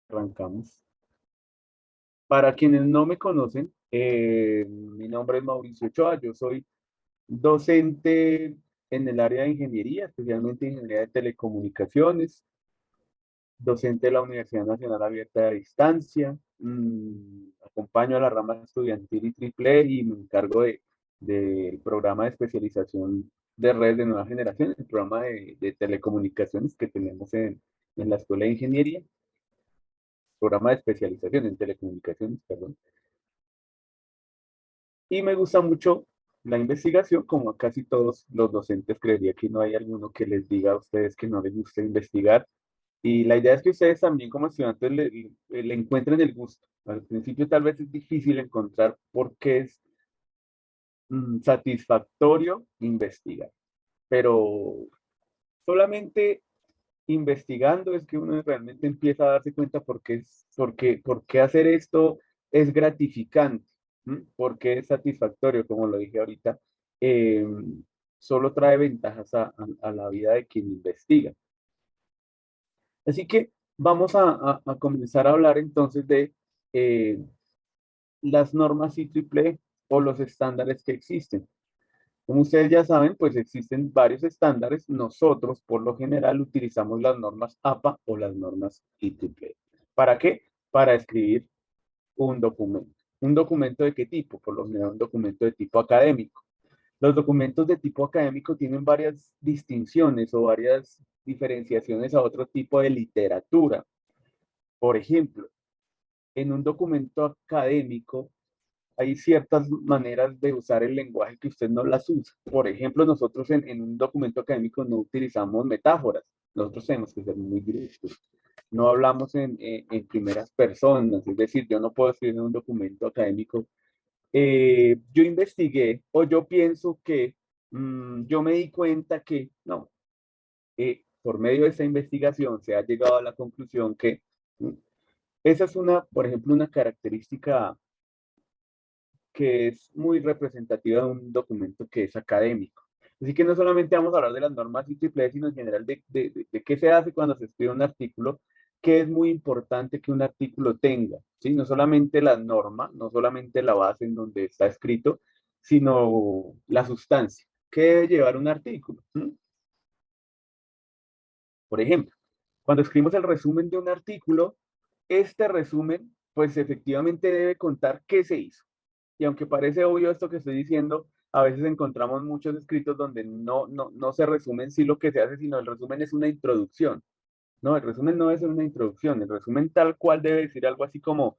Arrancamos. Para quienes no me conocen, mi nombre es Mauricio Ochoa, yo soy docente en el área de ingeniería, especialmente ingeniería de telecomunicaciones, docente de la Universidad Nacional Abierta de Distancia, acompaño a la rama estudiantil y triple y me encargo del programa de especialización de redes de nueva generación, el programa de telecomunicaciones que tenemos en la Escuela de Ingeniería, programa de especialización en telecomunicaciones, perdón. Y me gusta mucho la investigación, como a casi todos los docentes, creería que no hay alguno que les diga a ustedes que no les gusta investigar. Y la idea es que ustedes también como estudiantes le encuentren el gusto. Al principio tal vez es difícil encontrar por qué es satisfactorio investigar, pero solamente investigando es que uno realmente empieza a darse cuenta por qué hacer esto es gratificante, por qué es satisfactorio, como lo dije ahorita, eh, solo trae ventajas a la vida de quien investiga. Así que vamos a comenzar a hablar entonces de eh, las normas IEEE o los estándares que existen. Como ustedes ya saben, pues existen varios estándares. Nosotros, por lo general, utilizamos las normas APA o las normas IEEE. ¿Para qué? Para escribir un documento. ¿Un documento de qué tipo? Por lo general, un documento de tipo académico. Los documentos de tipo académico tienen varias distinciones o varias diferenciaciones a otro tipo de literatura. Por ejemplo, en un documento académico, hay ciertas maneras de usar el lenguaje que usted no las usa. Por ejemplo, nosotros en un documento académico no utilizamos metáforas. Nosotros tenemos que ser muy directos. No hablamos en primeras personas. Es decir, yo no puedo escribir en un documento académico. Yo investigué o yo pienso que yo me di cuenta que no. Por medio de esa investigación se ha llegado a la conclusión que mm, esa es una, por ejemplo, una característica que es muy representativa de un documento que es académico. Así que no solamente vamos a hablar de las normas IEEE, sino en general de qué se hace cuando se escribe un artículo, que es muy importante que un artículo tenga, ¿sí? No solamente la norma, no solamente la base en donde está escrito, sino la sustancia. ¿Qué debe llevar un artículo? Por ejemplo, cuando escribimos el resumen de un artículo, este resumen, pues efectivamente debe contar qué se hizo. Y aunque parece obvio esto que estoy diciendo, a veces encontramos muchos escritos donde no se resume en sí lo que se hace, sino el resumen es una introducción. No, el resumen no es una introducción, el resumen tal cual debe decir algo así como,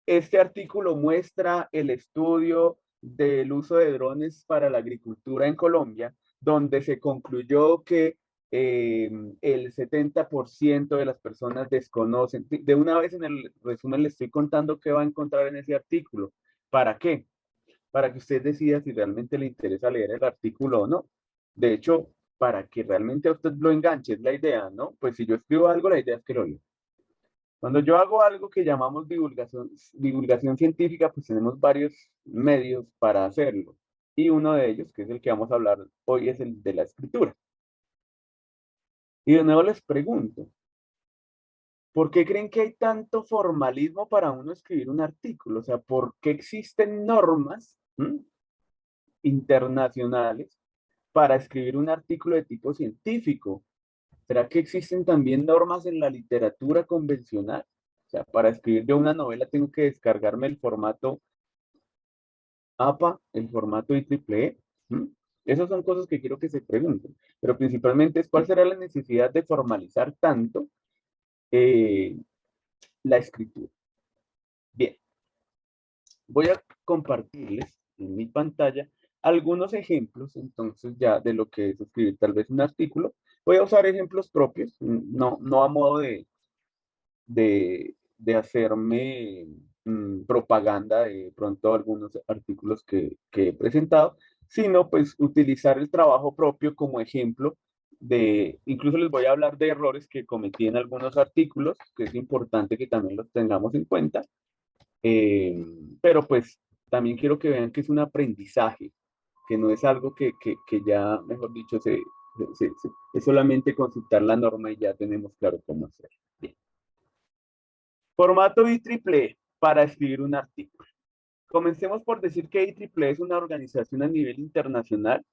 este artículo muestra el estudio del uso de drones para la agricultura en Colombia, donde se concluyó que el 70% de las personas desconocen. De una vez en el resumen le estoy contando qué va a encontrar en ese artículo. ¿Para qué? Para que usted decida si realmente le interesa leer el artículo o no. De hecho, para que realmente a usted lo enganche, es la idea, ¿no? Pues si yo escribo algo, la idea es que lo lea. Cuando yo hago algo que llamamos divulgación científica, pues tenemos varios medios para hacerlo. Y uno de ellos, que es el que vamos a hablar hoy, es el de la escritura. Y de nuevo les pregunto, ¿por qué creen que hay tanto formalismo para uno escribir un artículo? O sea, ¿por qué existen normas internacionales para escribir un artículo de tipo científico? ¿Será que existen también normas en la literatura convencional? O sea, para escribir yo una novela tengo que descargarme el formato APA, el formato IEEE. ¿M? Esas son cosas que quiero que se pregunten. Pero principalmente es cuál será la necesidad de formalizar tanto eh, la escritura. Bien, voy a compartirles en mi pantalla algunos ejemplos entonces ya de lo que es escribir tal vez un artículo. Voy a usar ejemplos propios, no a modo de hacerme propaganda de pronto algunos artículos que he presentado, sino pues utilizar el trabajo propio como ejemplo incluso les voy a hablar de errores que cometí en algunos artículos, que es importante que también los tengamos en cuenta, eh, pero pues también quiero que vean que es un aprendizaje, que no es algo que ya, mejor dicho, es solamente consultar la norma y ya tenemos claro cómo hacer. Bien. Formato IEEE para escribir un artículo. Comencemos por decir que IEEE es una organización a nivel internacional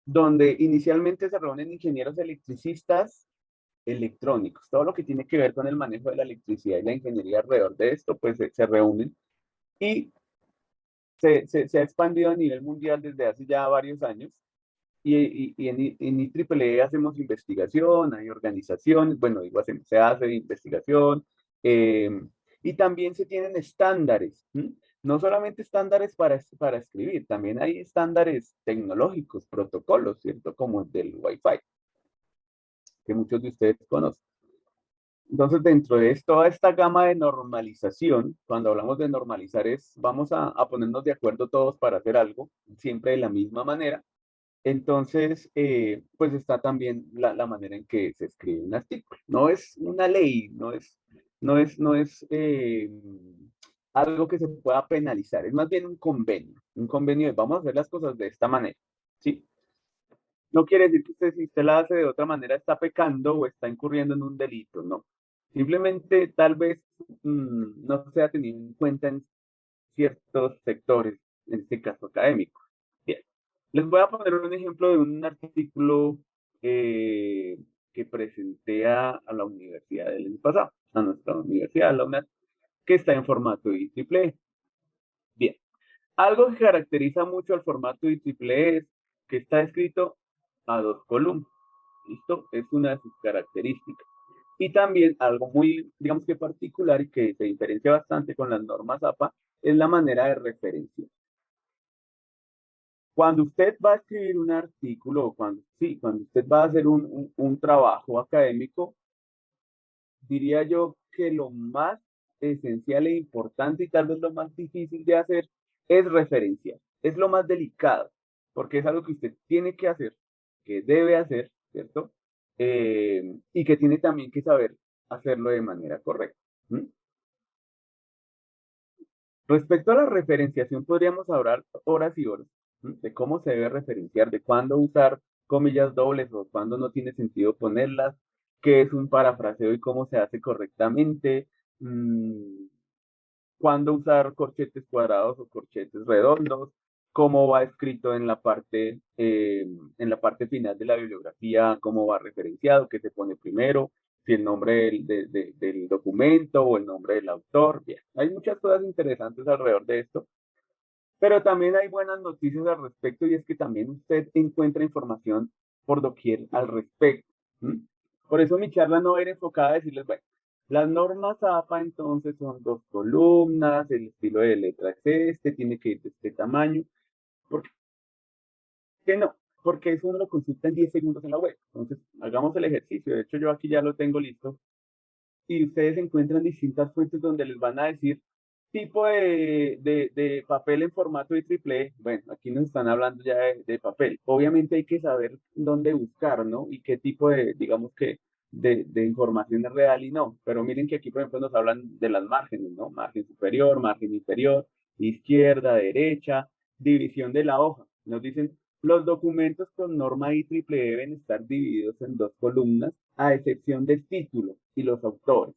donde inicialmente se reúnen ingenieros electricistas electrónicos. Todo lo que tiene que ver con el manejo de la electricidad y la ingeniería alrededor de esto, pues se reúnen y se ha expandido a nivel mundial desde hace ya varios años. Y en IEEE hacemos investigación, hay organizaciones, bueno, digo, se hace investigación, eh, y también se tienen estándares, ¿m? No solamente estándares para escribir, también hay estándares tecnológicos, protocolos, ¿cierto? Como el del Wi-Fi, que muchos de ustedes conocen. Entonces, dentro de toda esta gama de normalización, cuando hablamos de normalizar es, vamos a ponernos de acuerdo todos para hacer algo, siempre de la misma manera. Entonces, pues está también la manera en que se escribe un artículo. No es una ley, no es algo que se pueda penalizar, es más bien un convenio de vamos a hacer las cosas de esta manera, ¿sí? No quiere decir que usted, si usted la hace de otra manera, está pecando o está incurriendo en un delito, no. Simplemente tal vez no se ha tenido en cuenta en ciertos sectores, en este caso académico. Bien, les voy a poner un ejemplo de un artículo eh, que presenté a la universidad del año pasado, a nuestra universidad, a la UNAD, que está en formato IEEE. Bien, algo que caracteriza mucho al formato IEEE es que está escrito a dos columnas. ¿Listo? Es una de sus características. Y también algo muy, digamos que particular y que se diferencia bastante con las normas APA es la manera de referencia. Cuando usted va a escribir un artículo, o cuando usted va a hacer un trabajo académico, diría yo que lo más esencial e importante y tal vez lo más difícil de hacer es referenciar. Es lo más delicado, porque es algo que usted tiene que hacer, que debe hacer, ¿cierto? Y que tiene también que saber hacerlo de manera correcta. ¿Mm? Respecto a la referenciación, podríamos hablar horas y horas, ¿m? De cómo se debe referenciar, de cuándo usar comillas dobles o cuándo no tiene sentido ponerlas, qué es un parafraseo y cómo se hace correctamente, mm, cuándo usar corchetes cuadrados o corchetes redondos, cómo va escrito en la parte final de la bibliografía, cómo va referenciado, qué se pone primero, si el nombre del documento o el nombre del autor. Bien, hay muchas cosas interesantes alrededor de esto, pero también hay buenas noticias al respecto y es que también usted encuentra información por doquier al respecto. ¿M? Por eso mi charla no era enfocada a decirles, bueno, las normas APA entonces son dos columnas, el estilo de letra es este, tiene que ir de este tamaño. ¿Por qué no? Porque eso uno lo consulta en 10 segundos en la web. Entonces, hagamos el ejercicio. De hecho, yo aquí ya lo tengo listo y ustedes encuentran distintas fuentes donde les van a decir tipo de papel en formato IEEE. Bueno, aquí nos están hablando ya de papel. Obviamente hay que saber dónde buscar, ¿no? Y qué tipo digamos que, de información es real y no. Pero miren que aquí, por ejemplo, nos hablan de las márgenes, ¿no? Margen superior, margen inferior, izquierda, derecha, división de la hoja. Nos dicen, los documentos con norma IEEE deben estar divididos en dos columnas, a excepción del título y los autores.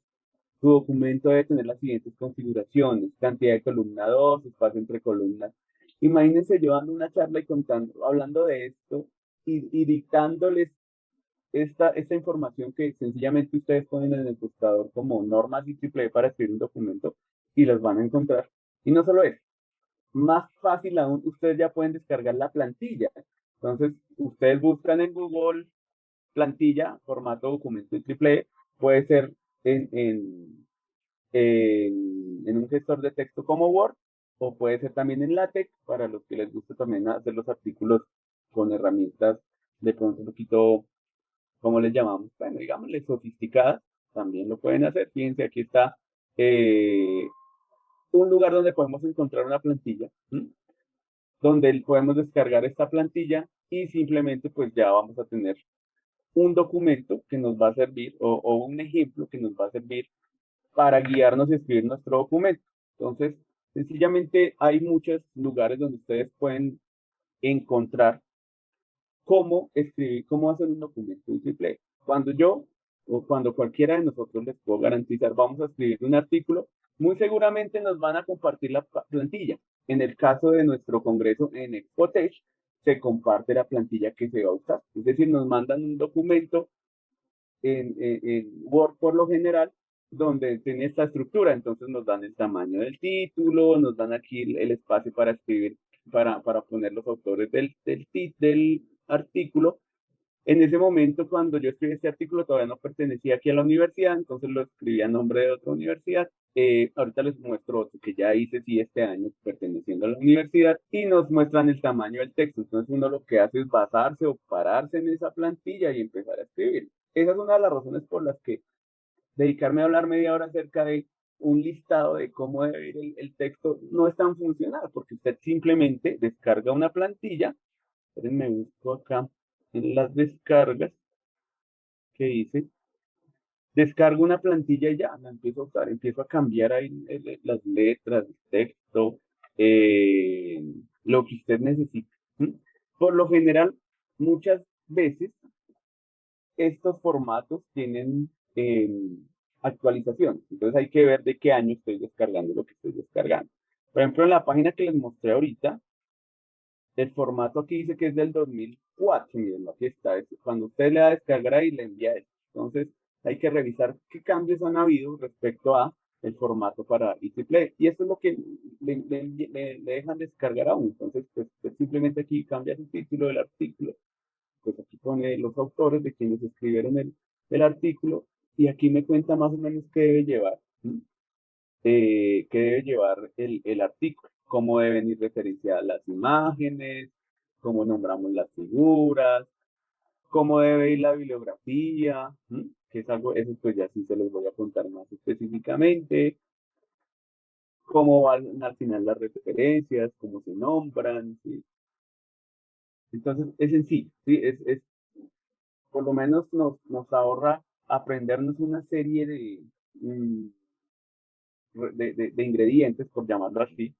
Tu documento debe tener las siguientes configuraciones: cantidad de columna 2, espacio entre columnas. Imagínense yo dando una charla y contando, hablando de esto y dictándoles esta información que sencillamente ustedes ponen en el buscador como normas IEEE para escribir un documento y las van a encontrar. Y no solo eso, más fácil aún, ustedes ya pueden descargar la plantilla. Entonces, ustedes buscan en Google plantilla, formato documento IEEE, puede ser en un gestor de texto como Word, o puede ser también en LaTeX, para los que les gusta también hacer los artículos con herramientas de pronto un poquito, ¿cómo les llamamos? Bueno, digámosle sofisticadas, también lo pueden hacer. Fíjense, aquí está eh, un lugar donde podemos encontrar una plantilla, ¿m? Donde podemos descargar esta plantilla y simplemente pues ya vamos a tener un documento que nos va a servir o un ejemplo que nos va a servir para guiarnos y escribir nuestro documento. Entonces, sencillamente hay muchos lugares donde ustedes pueden encontrar cómo escribir, cómo hacer un documento en triple. Cuando yo o cuando cualquiera de nosotros les puedo garantizar, vamos a escribir un artículo, muy seguramente nos van a compartir la plantilla. En el caso de nuestro congreso en Expotech, se comparte la plantilla que se va a usar. Es decir, nos mandan un documento en Word por lo general, donde tiene esta estructura. Entonces nos dan el tamaño del título, nos dan aquí el espacio para escribir, para poner los autores del artículo. En ese momento, cuando yo escribí este artículo, todavía no pertenecía aquí a la universidad, entonces lo escribí a nombre de otra universidad. Ahorita les muestro otro que ya hice, sí, este año perteneciendo a la universidad, y nos muestran el tamaño del texto. Entonces uno lo que hace es basarse o pararse en esa plantilla y empezar a escribir. Esa es una de las razones por las que dedicarme a hablar media hora acerca de un listado de cómo debe ir el texto no es tan funcional, porque usted simplemente descarga una plantilla. Espérenme, busco acá en las descargas que hice, descargo una plantilla y ya la empiezo a usar, empiezo a cambiar ahí las letras, el texto, eh, lo que usted necesite. ¿Mm? Por lo general, muchas veces estos formatos tienen actualización, entonces hay que ver de qué año estoy descargando lo que estoy descargando. Por ejemplo, en la página que les mostré ahorita, el formato aquí dice que es del 2004. Miren, aquí está. Cuando usted le da a descargar ahí, le envía esto. Entonces, hay que revisar qué cambios han habido respecto a el formato para EasyPlay. Y esto es lo que le dejan descargar aún. Entonces, pues simplemente aquí cambia el título del artículo. Pues aquí pone los autores de quienes escribieron el artículo. Y aquí me cuenta más o menos qué debe llevar. ¿Sí? Que debe llevar el artículo, cómo deben ir referenciadas las imágenes, cómo nombramos las figuras, cómo debe ir la bibliografía, ¿m? Que es algo, eso pues ya sí se los voy a contar más específicamente, cómo van al final las referencias, cómo se nombran, ¿sí? Entonces es sencillo, ¿sí? Por lo menos nos ahorra aprendernos una serie mm, de ingredientes, por llamarlo así,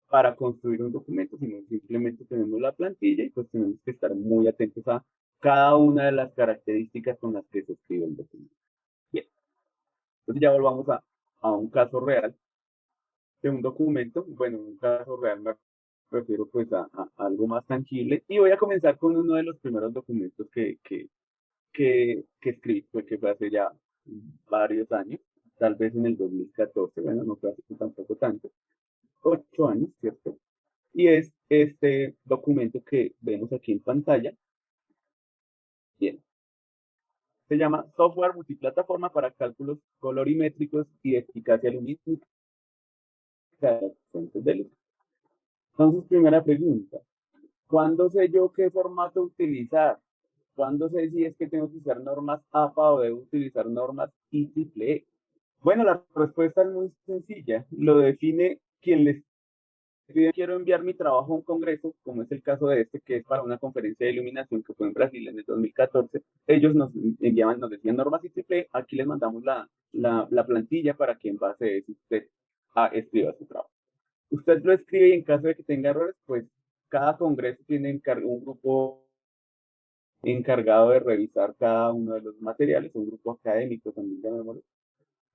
para construir un documento, sino simplemente tenemos la plantilla y pues tenemos que estar muy atentos a cada una de las características con las que se escribe el documento. Bien, entonces ya volvamos a un caso real de un documento. Bueno, un caso real me refiero pues a algo más tangible y voy a comenzar con uno de los primeros documentos que escribí, pues, que fue hace ya varios años, tal vez en el 2014, bueno, no fue hace tampoco tanto, 8 años, ¿cierto? Y es este documento que vemos aquí en pantalla. Bien, se llama Software Multiplataforma para Cálculos Colorimétricos y Eficacia Lumínica de Fuentes de Luz. Entonces, primera pregunta, ¿cuándo sé yo qué formato utilizar? ¿Cuándo sé si es que tengo que usar normas APA o debo utilizar normas IEEE? Bueno, la respuesta es muy sencilla. Lo define quien les quiero enviar mi trabajo a un congreso, como es el caso de este, que es para una conferencia de iluminación que fue en Brasil en el 2014. Ellos nos enviaban, nos decían normas IEEE, aquí les mandamos la plantilla para que en base a eso usted escriba su trabajo. Usted lo escribe y en caso de que tenga errores, pues cada congreso tiene un grupo encargado de revisar cada uno de los materiales, un grupo académico también llamémoslo,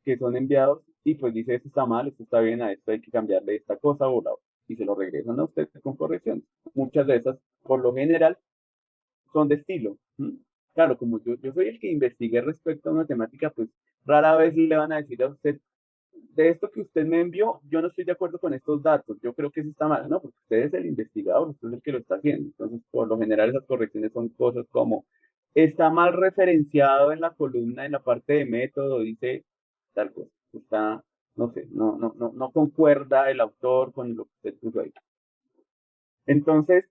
que son enviados y pues dice esto está mal, esto está bien, a esto hay que cambiarle esta cosa o la otra. Y se lo regresan a usted con correcciones. Muchas de esas, por lo general, son de estilo. ¿M? Claro, como yo soy el que investigué respecto a una temática, pues rara vez le van a decir a usted, de esto que usted me envió, yo no estoy de acuerdo con estos datos, yo creo que eso está mal, ¿no? Porque usted es el investigador, usted es el que lo está haciendo. Entonces, por lo general, esas correcciones son cosas como, está mal referenciado en la columna, en la parte de método, dice tal cosa, está, no sé, no concuerda el autor con lo que usted puso ahí. Entonces,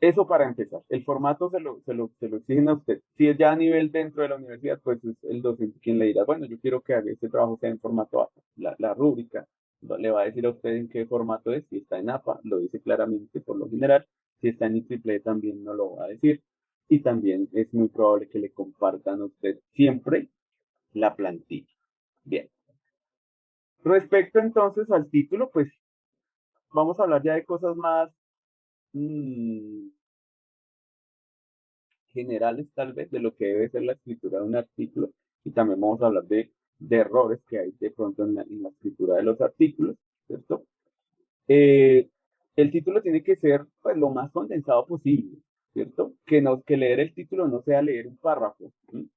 eso para empezar. El formato se lo exigen a usted. Si es ya a nivel dentro de la universidad, pues es el docente quien le dirá, bueno, yo quiero que haga este trabajo sea en formato APA. La rúbrica le va a decir a usted en qué formato es. Si está en APA, lo dice claramente por lo general. Si está en IEEE también no lo va a decir. Y también es muy probable que le compartan a usted siempre la plantilla. Bien. Respecto entonces al título, pues vamos a hablar ya de cosas más, mmm, generales tal vez de lo que debe ser la escritura de un artículo y también vamos a hablar de errores que hay de pronto en la escritura de los artículos, ¿cierto? Eh, el título tiene que ser pues lo más condensado posible, ¿cierto? Que leer el título no sea leer un párrafo, ¿sí?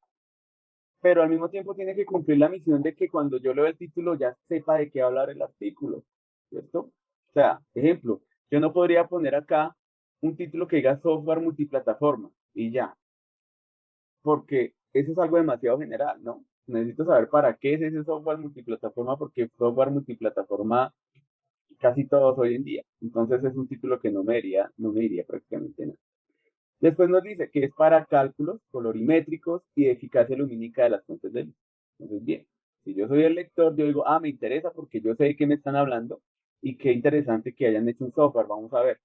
Pero al mismo tiempo tiene que cumplir la misión de que cuando yo leo el título ya sepa de qué va a hablar el artículo, ¿cierto? O sea, ejemplo, yo no podría poner acá un título que diga software multiplataforma y ya, porque eso es algo demasiado general, ¿no? Necesito saber para qué es ese software multiplataforma, porque software multiplataforma casi todos hoy en día. Entonces es un título que no me iría prácticamente nada. Después nos dice que es para cálculos colorimétricos y de eficacia lumínica de las fuentes de luz. Entonces, bien, si yo soy el lector, yo digo, me interesa porque yo sé de qué me están hablando y qué interesante que hayan hecho un software, vamos a ver.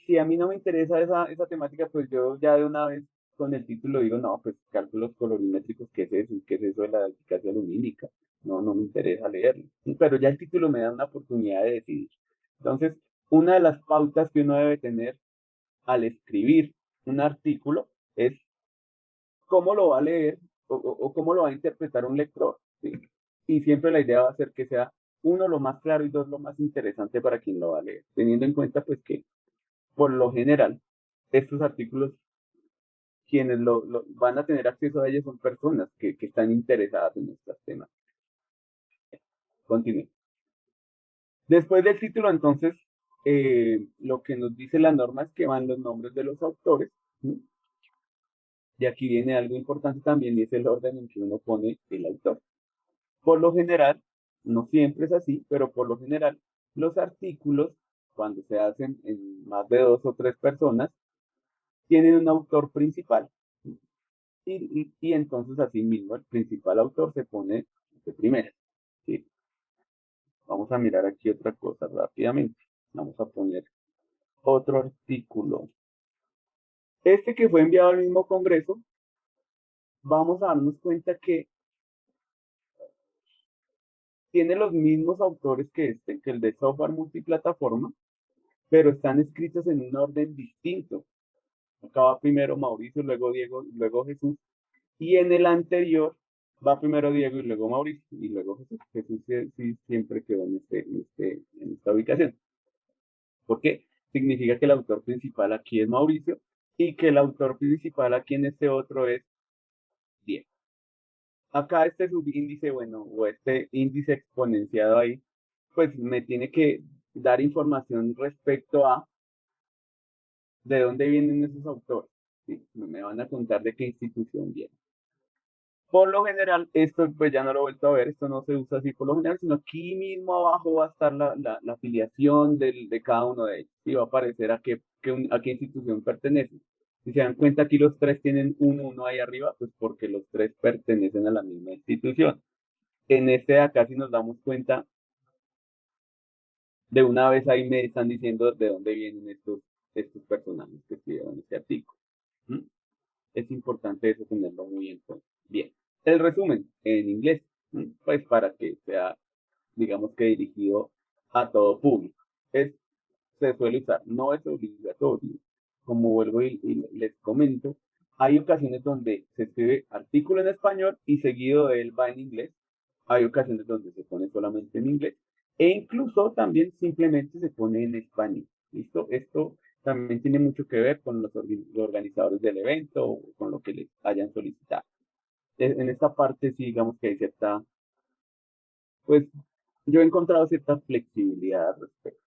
Si a mí no me interesa esa temática, pues yo ya de una vez con el título digo, no, pues cálculos colorimétricos, ¿qué es eso? ¿Qué es eso de la eficacia lumínica? No, no me interesa leerlo. Pero ya el título me da una oportunidad de decidir. Entonces, una de las pautas que uno debe tener al escribir un artículo es cómo lo va a leer o cómo lo va a interpretar un lector, ¿sí? Y siempre la idea va a ser que sea uno lo más claro y dos lo más interesante para quien lo va a leer, teniendo en cuenta pues que por lo general estos artículos quienes van a tener acceso a ellos son personas que están interesadas en estos temas. Continúe. Después del título, entonces, lo que nos dice la norma es que van los nombres de los autores, ¿sí? Y aquí viene algo importante también y es el orden en que uno pone el autor. Por lo general, no siempre es así, pero por lo general, los artículos, cuando se hacen en más de dos o tres personas, tienen un autor principal. Y entonces, así mismo, el principal autor se pone de primera. ¿Sí? Vamos a mirar aquí otra cosa rápidamente. Vamos a poner otro artículo. Este que fue enviado al mismo Congreso, vamos a darnos cuenta que tiene los mismos autores que que el de software multiplataforma, pero están escritos en un orden distinto. Acá va primero Mauricio, luego Diego, luego Jesús. Y en el anterior va primero Diego y luego Mauricio y luego Jesús. Jesús sí siempre quedó en esta ubicación. ¿Por qué? Significa que el autor principal aquí es Mauricio y que el autor principal aquí en este otro es Diego. Acá este subíndice, bueno, o este índice exponenciado ahí, pues me tiene que dar información respecto a de dónde vienen esos autores. ¿Sí? Me van a contar de qué institución vienen. Por lo general, esto pues ya no lo he vuelto a ver, esto no se usa así por lo general, sino aquí mismo abajo va a estar la afiliación de cada uno de ellos y va a aparecer a qué institución pertenece. Si se dan cuenta, aquí los tres tienen uno ahí arriba, pues porque los tres pertenecen a la misma institución. En este de acá, si nos damos cuenta, de una vez ahí me están diciendo de dónde vienen estos personajes que escribieron este artículo. ¿Mm? Es importante eso tenerlo muy en cuenta. Bien, el resumen en inglés, pues para que sea, digamos que dirigido a todo público. Se suele usar, no es obligatorio. Como vuelvo y les comento, hay ocasiones donde se escribe artículo en español y seguido de él va en inglés. Hay ocasiones donde se pone solamente en inglés. E incluso también simplemente se pone en español. ¿Listo? Esto también tiene mucho que ver con los organizadores del evento o con lo que les hayan solicitado. En esta parte sí digamos que hay cierta, pues yo he encontrado cierta flexibilidad al respecto.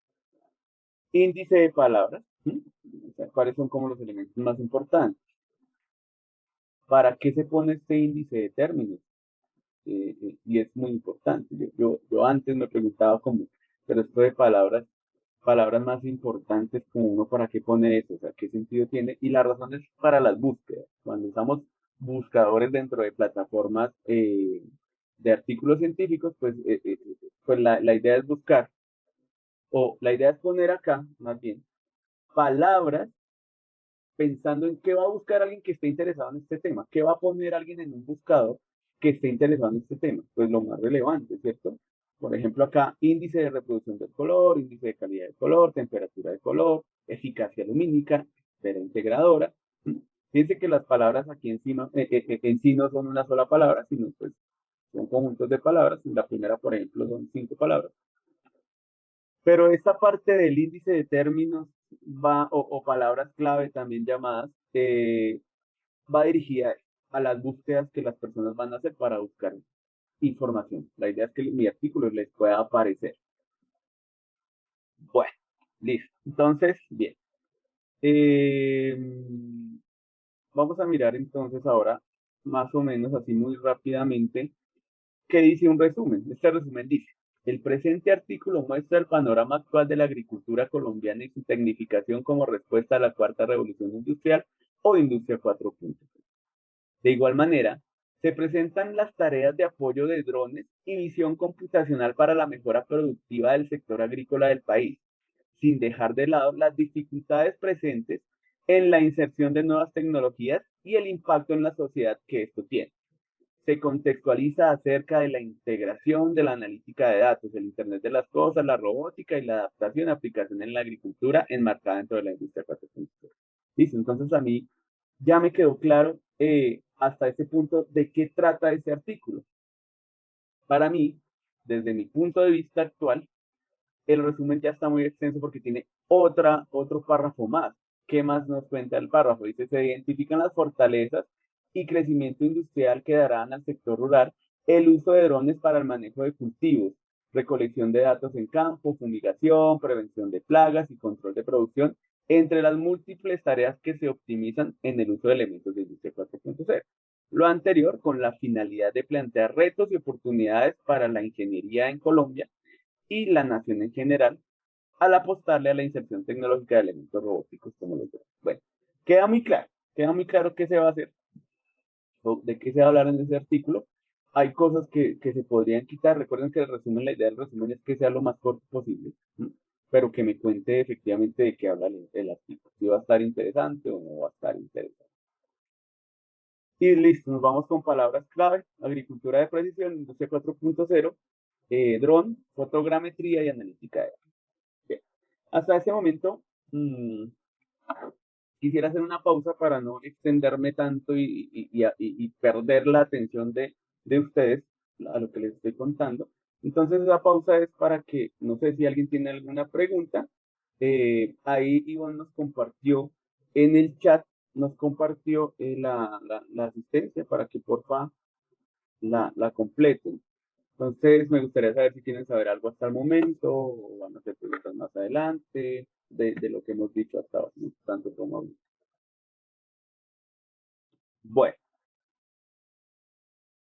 Índice de palabras, ¿sí? O sea, ¿cuáles son como los elementos más importantes? ¿Para qué se pone este índice de términos? Y es muy importante. Yo antes me preguntaba como, pero esto de palabras más importantes como uno, ¿para qué pone eso? O sea, ¿qué sentido tiene? Y la razón es para las búsquedas. Cuando usamos buscadores dentro de plataformas de artículos científicos, pues la idea es buscar, o la idea es poner acá, más bien, palabras pensando en qué va a buscar alguien que esté interesado en este tema, qué va a poner alguien en un buscador que esté interesado en este tema, pues lo más relevante, ¿cierto? Por ejemplo, acá índice de reproducción del color, índice de calidad del color, temperatura de color, eficacia lumínica, esfera integradora, Fíjense que las palabras aquí encima, en sí no son una sola palabra, sino pues son conjuntos de palabras. La primera, por ejemplo, son 5 palabras. Pero esta parte del índice de términos o palabras clave también llamadas, va dirigida a las búsquedas que las personas van a hacer para buscar información. La idea es que mi artículo les pueda aparecer. Bueno, listo. Entonces, bien. Eh, Vamos a mirar entonces ahora, más o menos así muy rápidamente, qué dice un resumen. Este resumen dice, el presente artículo muestra el panorama actual de la agricultura colombiana y su tecnificación como respuesta a la cuarta revolución industrial o industria 4.0. De igual manera, se presentan las tareas de apoyo de drones y visión computacional para la mejora productiva del sector agrícola del país, sin dejar de lado las dificultades presentes en la inserción de nuevas tecnologías y el impacto en la sociedad que esto tiene. Se contextualiza acerca de la integración de la analítica de datos, el Internet de las cosas, la robótica y la adaptación a aplicación en la agricultura enmarcada dentro de la industria 4.0. Listo, entonces a mí ya me quedó claro hasta ese punto de qué trata este artículo. Para mí, desde mi punto de vista actual, el resumen ya está muy extenso porque tiene otro párrafo más. ¿Qué más nos cuenta el párrafo? Dice, se identifican las fortalezas y crecimiento industrial que darán al sector rural el uso de drones para el manejo de cultivos, recolección de datos en campo, fumigación, prevención de plagas y control de producción, entre las múltiples tareas que se optimizan en el uso de elementos de industria 4.0. Lo anterior con la finalidad de plantear retos y oportunidades para la ingeniería en Colombia y la nación en general al apostarle a la inserción tecnológica de elementos robóticos como los drones. Bueno, queda muy claro qué se va a hacer o de qué se va a hablar en ese artículo. Hay cosas que se podrían quitar. Recuerden que el resumen, la idea del resumen es que sea lo más corto posible, ¿no? Pero que me cuente efectivamente de qué habla el artículo, si va a estar interesante o no va a estar interesante. Y listo, nos vamos con palabras clave: agricultura de precisión, industria 4.0, dron, fotogrametría y analítica de datos. Bien. Hasta ese momento, quisiera hacer una pausa para no extenderme tanto y perder la atención de ustedes a lo que les estoy contando. Entonces, la pausa es para que, no sé si alguien tiene alguna pregunta. Ahí Iván nos compartió en el chat, nos compartió la asistencia para que porfa la completen. Entonces, me gustaría saber si quieren saber algo hasta el momento o van a hacer preguntas más adelante de lo que hemos dicho hasta ahora, ¿no? Tanto como ahorita. Bueno,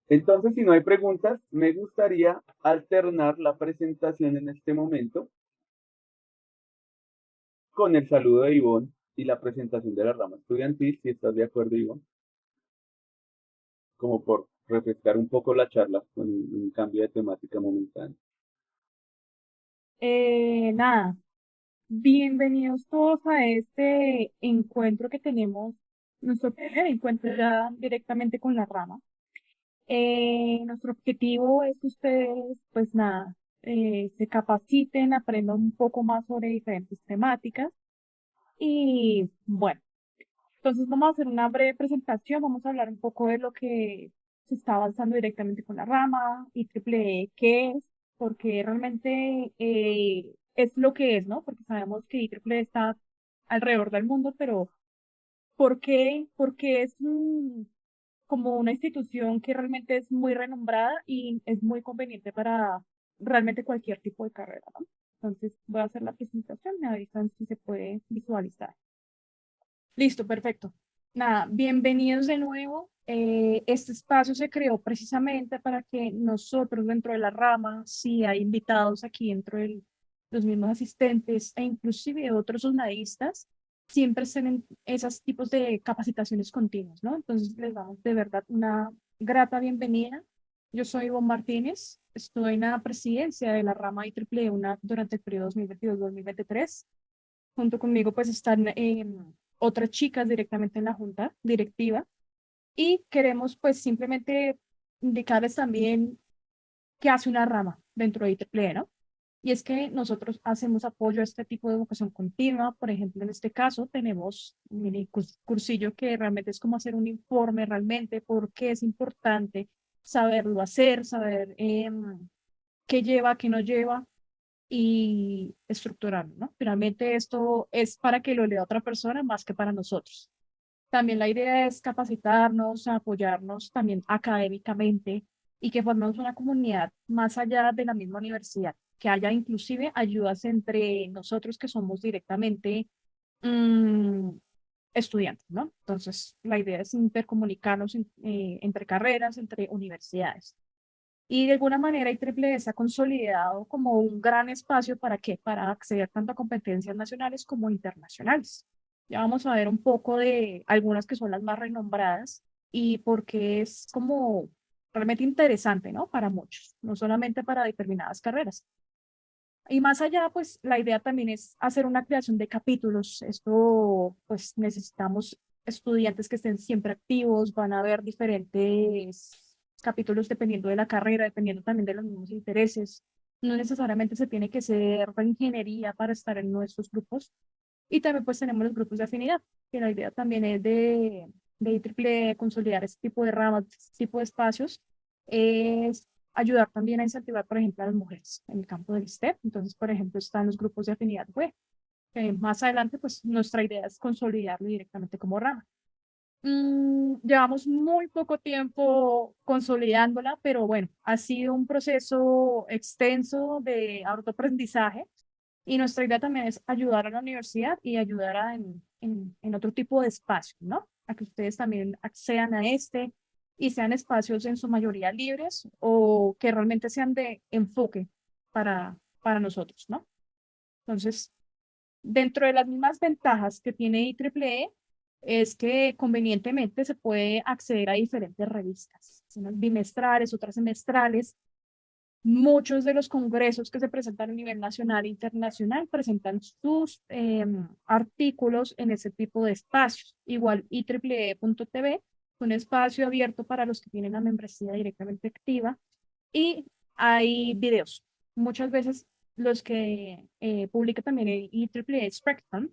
entonces, si no hay preguntas, me gustaría alternar la presentación en este momento con el saludo de Ivonne y la presentación de la rama estudiantil, si estás de acuerdo, Ivonne, como por refrescar un poco la charla con un cambio de temática momentáneo. Nada, bienvenidos todos a este encuentro que tenemos, nuestro primer encuentro ya directamente con la rama. Nuestro objetivo es que ustedes, pues nada, se capaciten, aprendan un poco más sobre diferentes temáticas y bueno, entonces vamos a hacer una breve presentación, vamos a hablar un poco de lo que se está avanzando directamente con la rama, IEEE, qué es, porque realmente es lo que es, ¿no? Porque sabemos que IEEE está alrededor del mundo, pero ¿por qué? Porque es como una institución que realmente es muy renombrada y es muy conveniente para realmente cualquier tipo de carrera, ¿no? Entonces voy a hacer la presentación, me avisan si se puede visualizar. Listo, perfecto. Nada, bienvenidos de nuevo. Este espacio se creó precisamente para que nosotros dentro de la rama, si hay invitados aquí dentro de los mismos asistentes e inclusive otros jornalistas, siempre estén en esos tipos de capacitaciones continuas, ¿no? Entonces les damos de verdad una grata bienvenida. Yo soy Ivonne Martínez, estoy en la presidencia de la rama IEEE durante el periodo 2022-2023. Junto conmigo pues están otras chicas directamente en la junta directiva y queremos pues simplemente indicarles también qué hace una rama dentro de IEEE, ¿no? Y es que nosotros hacemos apoyo a este tipo de educación continua. Por ejemplo, en este caso tenemos un mini cursillo que realmente es como hacer un informe realmente, porque es importante saberlo hacer, saber qué lleva, qué no lleva y estructurarlo, ¿no? Finalmente esto es para que lo lea otra persona más que para nosotros. También la idea es capacitarnos, apoyarnos también académicamente y que formemos una comunidad más allá de la misma universidad, que haya inclusive ayudas entre nosotros que somos directamente mm, estudiantes, ¿no? Entonces, la idea es intercomunicarnos entre carreras, entre universidades. Y de alguna manera IEEE se ha consolidado como un gran espacio para qué, para acceder tanto a competencias nacionales como internacionales. Ya vamos a ver un poco de algunas que son las más renombradas y porque es como realmente interesante, ¿no? Para muchos, no solamente para determinadas carreras. Y más allá, pues la idea también es hacer una creación de capítulos. Esto, pues necesitamos estudiantes que estén siempre activos, van a haber diferentes capítulos dependiendo de la carrera, dependiendo también de los mismos intereses. No necesariamente se tiene que ser de ingeniería para estar en nuestros grupos. Y también pues tenemos los grupos de afinidad, que la idea también es de IEEE consolidar este tipo de ramas, este tipo de espacios, es ayudar también a incentivar, por ejemplo, a las mujeres en el campo del STEM. Entonces, por ejemplo, están los grupos de afinidad web. Más adelante, pues nuestra idea es consolidarlo directamente como rama. Llevamos muy poco tiempo consolidándola, pero bueno, ha sido un proceso extenso de autoaprendizaje y nuestra idea también es ayudar a la universidad y ayudar en otro tipo de espacios, ¿no? A que ustedes también accedan a este y sean espacios en su mayoría libres o que realmente sean de enfoque para nosotros, ¿no? Entonces, dentro de las mismas ventajas que tiene IEEE es que convenientemente se puede acceder a diferentes revistas, unas bimestrales, otras semestrales. Muchos de los congresos que se presentan a nivel nacional e internacional presentan sus artículos en ese tipo de espacios. Igual IEEE.tv, un espacio abierto para los que tienen la membresía directamente activa. Y hay videos. Muchas veces los que publica también el IEEE Spectrum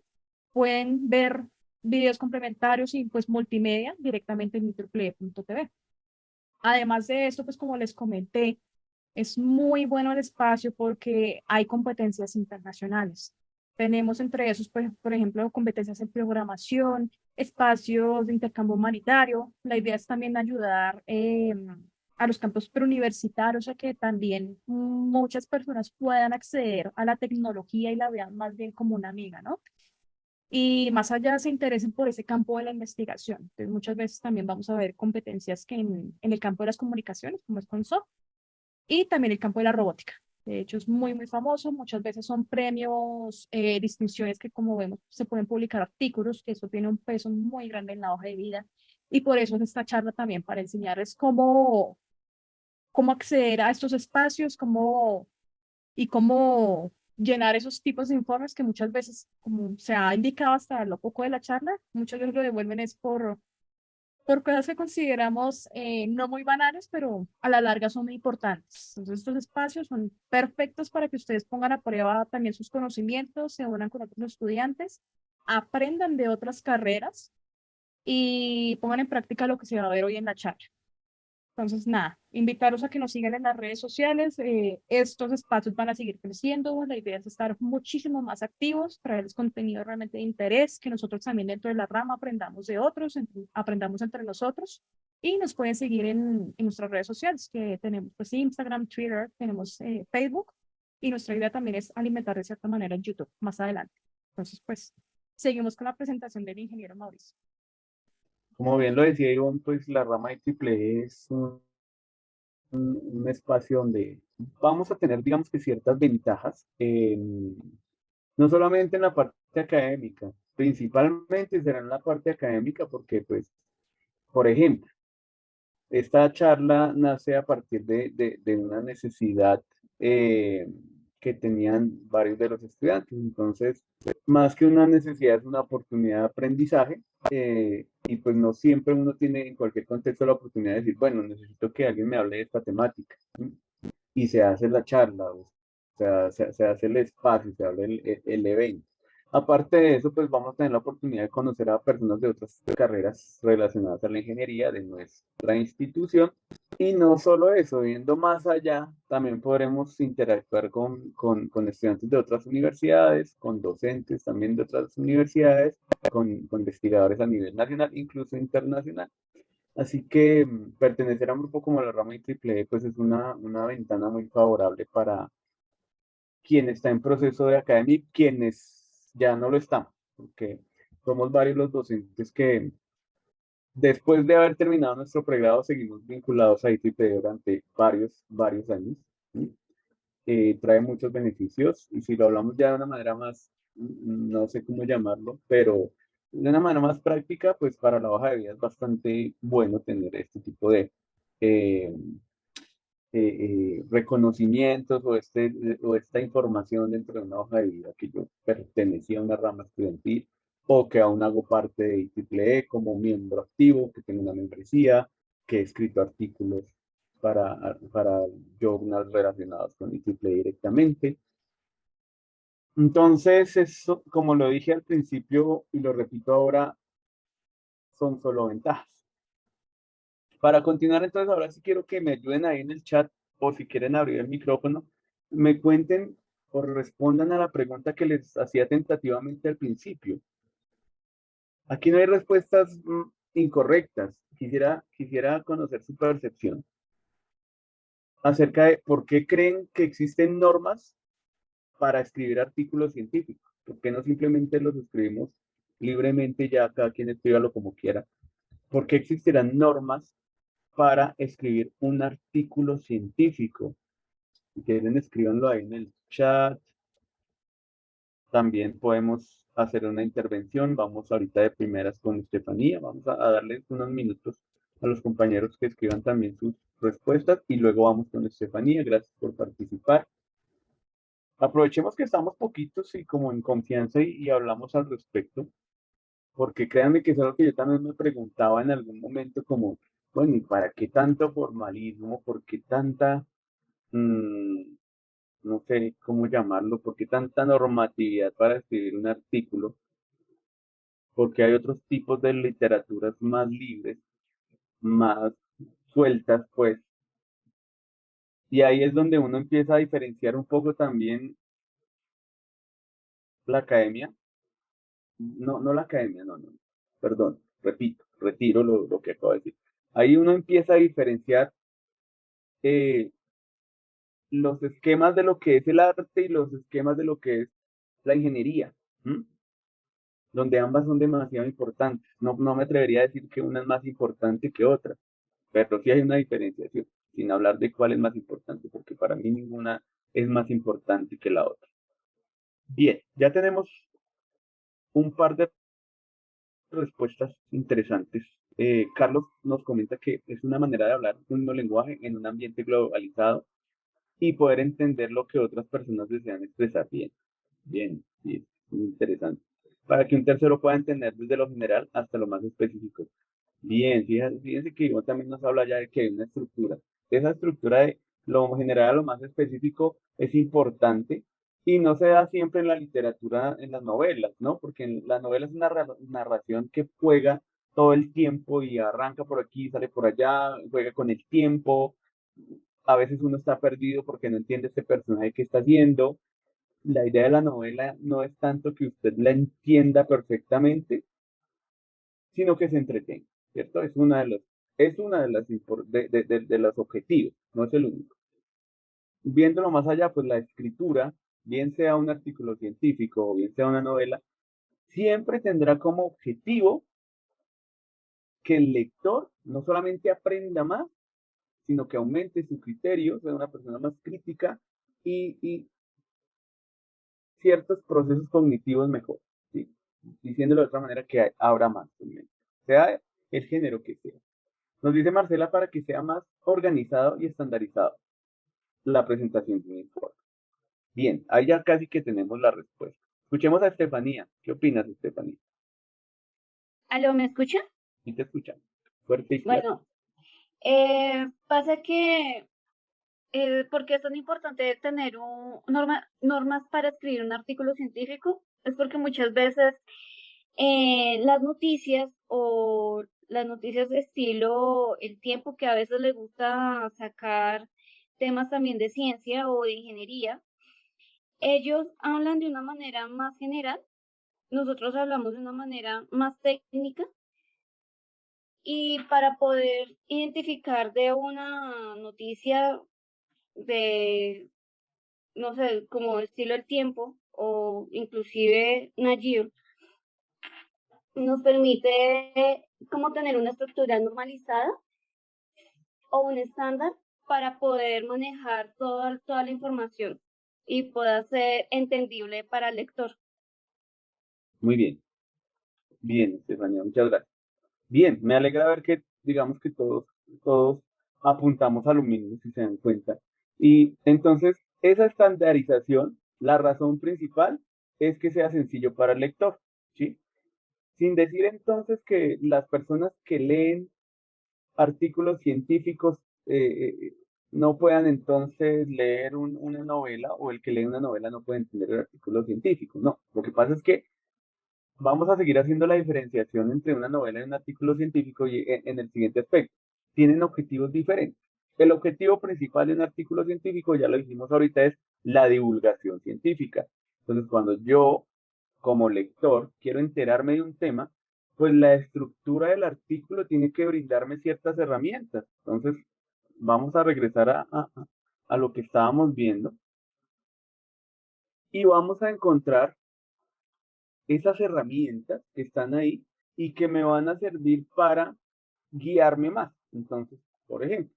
pueden ver videos complementarios y pues multimedia directamente en IEEE.tv. Además de esto, pues como les comenté, es muy bueno el espacio porque hay competencias internacionales. Tenemos entre esos, por ejemplo, competencias en programación, espacios de intercambio humanitario. La idea es también ayudar a los campos preuniversitarios a que también muchas personas puedan acceder a la tecnología y la vean más bien como una amiga, ¿no? Y más allá se interesen por ese campo de la investigación. Entonces, muchas veces también vamos a ver competencias que en el campo de las comunicaciones, como es con SOC, y también el campo de la robótica. De hecho, es muy, muy famoso. Muchas veces son premios, distinciones que, como vemos, se pueden publicar artículos, que eso tiene un peso muy grande en la hoja de vida. Y por eso es esta charla también, para enseñarles cómo acceder a estos espacios, y cómo llenar esos tipos de informes que muchas veces, como se ha indicado hasta lo poco de la charla, muchos veces lo devuelven es por cosas que consideramos no muy banales, pero a la larga son muy importantes. Entonces, estos espacios son perfectos para que ustedes pongan a prueba también sus conocimientos, se unan con otros estudiantes, aprendan de otras carreras y pongan en práctica lo que se va a ver hoy en la charla. Entonces, nada, invitarlos a que nos sigan en las redes sociales. Estos espacios van a seguir creciendo. La idea es estar muchísimo más activos, traerles contenido realmente de interés, que nosotros también dentro de la rama aprendamos de otros, aprendamos entre nosotros. Y nos pueden seguir en nuestras redes sociales, que tenemos pues Instagram, Twitter, tenemos Facebook. Y nuestra idea también es alimentar de cierta manera en YouTube más adelante. Entonces, pues, seguimos con la presentación del ingeniero Mauricio. Como bien lo decía Ivonne, pues la rama de triple es un espacio donde vamos a tener, digamos que ciertas ventajas, no solamente en la parte académica, principalmente será en la parte académica porque, pues, por ejemplo, esta charla nace a partir de una necesidad eh, que tenían varios de los estudiantes. Entonces, más que una necesidad, es una oportunidad de aprendizaje. Y pues no siempre uno tiene en cualquier contexto la oportunidad de decir, bueno, necesito que alguien me hable de esta temática. ¿Sí? Y se hace la charla. O sea, se hace el espacio, se abre el evento. Aparte de eso, pues vamos a tener la oportunidad de conocer a personas de otras carreras relacionadas a la ingeniería de nuestra institución. Y no solo eso, viendo más allá, también podremos interactuar con estudiantes de otras universidades, con docentes también de otras universidades, con investigadores a nivel nacional, incluso internacional. Así que pertenecer a un grupo como la rama IEEE, pues es una ventana muy favorable para quien está en proceso de academia y quienes ya no lo están, porque somos varios los docentes que después de haber terminado nuestro pregrado seguimos vinculados a IEEE durante varios años. ¿Sí? Trae muchos beneficios y si lo hablamos ya de una manera más, no sé cómo llamarlo, pero de una manera más práctica, pues para la hoja de vida es bastante bueno tener este tipo de eh, reconocimientos o esta información dentro de una hoja de vida que yo pertenecía a una rama estudiantil o que aún hago parte de IEEE como miembro activo, que tengo una membresía, que he escrito artículos para journals relacionados con IEEE directamente. Entonces, eso, como lo dije al principio y lo repito ahora, son solo ventajas. Para continuar, entonces, ahora sí quiero que me ayuden ahí en el chat o si quieren abrir el micrófono, me cuenten o respondan a la pregunta que les hacía tentativamente al principio. Aquí no hay respuestas incorrectas. Quisiera conocer su percepción acerca de por qué creen que existen normas para escribir artículos científicos. ¿Por qué no simplemente los escribimos libremente ya cada quien escríbalo como quiera? ¿Por qué existirán normas para escribir un artículo científico? Si quieren, escríbanlo ahí en el chat. También podemos hacer una intervención. Vamos ahorita de primeras con Estefanía. Vamos a darles unos minutos a los compañeros que escriban también sus respuestas y luego vamos con Estefanía. Gracias por participar. Aprovechemos que estamos poquitos y como en confianza y hablamos al respecto, porque créanme que es algo que yo también me preguntaba en algún momento como, bueno, ¿y para qué tanto formalismo? ¿Por qué tanta mm, no sé cómo llamarlo, porque tanta normatividad para escribir un artículo, porque hay otros tipos de literaturas más libres, más sueltas, pues, y ahí es donde uno empieza a diferenciar un poco también la academia, no la academia, no, perdón, repito, retiro lo que acabo de decir. Ahí uno empieza a diferenciar eh, los esquemas de lo que es el arte y los esquemas de lo que es la ingeniería. ¿M? Donde ambas son demasiado importantes. No me atrevería a decir que una es más importante que otra, pero sí hay una diferenciación, sin hablar de cuál es más importante, porque para mí ninguna es más importante que la otra. Bien, ya tenemos un par de respuestas interesantes. Carlos nos comenta que es una manera de hablar un mismo lenguaje en un ambiente globalizado y poder entender lo que otras personas desean expresar bien. Bien, sí, es muy interesante. Para que un tercero pueda entender desde lo general hasta lo más específico. Bien, fíjense que Ivonne también nos habla ya de que hay una estructura. Esa estructura de lo general a lo más específico es importante y no se da siempre en la literatura, en las novelas, ¿no? Porque en la novela es una narración que juega todo el tiempo y arranca por aquí, sale por allá, juega con el tiempo. A veces uno está perdido porque no entiende este personaje que está haciendo. La idea de la novela no es tanto que usted la entienda perfectamente, sino que se entretenga, ¿cierto? Es una de los objetivos, no es el único. Viéndolo más allá, pues la escritura, bien sea un artículo científico o bien sea una novela, siempre tendrá como objetivo que el lector no solamente aprenda más, sino que aumente su criterio, sea una persona más crítica y ciertos procesos cognitivos mejor, ¿sí? Diciéndolo de otra manera, que habrá más, sea el género que sea. Nos dice Marcela para que sea más organizado y estandarizado la presentación de un informe. Bien, ahí ya casi que tenemos la respuesta. Escuchemos a Estefanía. ¿Qué opinas, Estefanía? ¿Aló, me escucha? ¿Y te escuchamos? Fuerte y claro. Bueno, pasa que ¿Por qué es tan importante tener normas para escribir un artículo científico? Es porque muchas veces las noticias o las noticias de estilo El Tiempo, que a veces le gusta sacar temas también de ciencia o de ingeniería, ellos hablan de una manera más general, nosotros hablamos de una manera más técnica y para poder identificar de una noticia de, no sé, como estilo El Tiempo o inclusive Nagir, nos permite como tener una estructura normalizada o un estándar para poder manejar toda la información y pueda ser entendible para el lector. Muy bien, bien, Estefanía, muchas gracias. Bien, me alegra ver que, digamos que todos apuntamos a lo mismo, si se dan cuenta. Y entonces, esa estandarización, la razón principal es que sea sencillo para el lector, ¿sí? Sin decir entonces que las personas que leen artículos científicos no puedan entonces leer una novela o el que lee una novela no puede entender el artículo científico. No, lo que pasa es que vamos a seguir haciendo la diferenciación entre una novela y un artículo científico y en el siguiente aspecto. Tienen objetivos diferentes. El objetivo principal de un artículo científico, ya lo dijimos ahorita, es la divulgación científica. Entonces, cuando yo, como lector, quiero enterarme de un tema, pues la estructura del artículo tiene que brindarme ciertas herramientas. Entonces, vamos a regresar a lo que estábamos viendo y vamos a encontrar esas herramientas que están ahí y que me van a servir para guiarme más. Entonces, por ejemplo,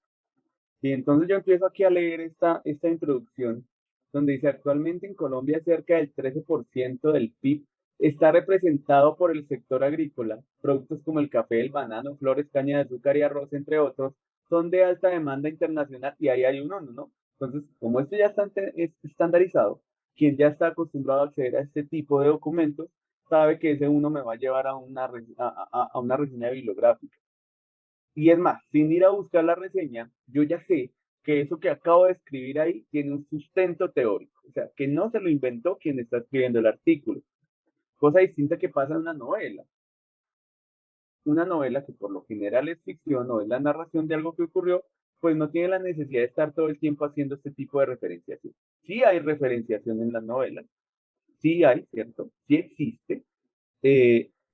y entonces yo empiezo aquí a leer esta introducción donde dice, actualmente en Colombia cerca del 13% del PIB está representado por el sector agrícola. Productos como el café, el banano, flores, caña de azúcar y arroz, entre otros, son de alta demanda internacional y ahí hay uno, ¿no? Entonces, como esto ya está estandarizado, quien ya está acostumbrado a acceder a este tipo de documentos, sabe que ese uno me va a llevar a una reseña bibliográfica. Y es más, sin ir a buscar la reseña, yo ya sé que eso que acabo de escribir ahí tiene un sustento teórico, o sea, que no se lo inventó quien está escribiendo el artículo. Cosa distinta que pasa en una novela. Una novela que por lo general es ficción o es la narración de algo que ocurrió, pues no tiene la necesidad de estar todo el tiempo haciendo este tipo de referenciación. Sí hay referenciación en las novelas, sí hay, ¿cierto? Sí existe,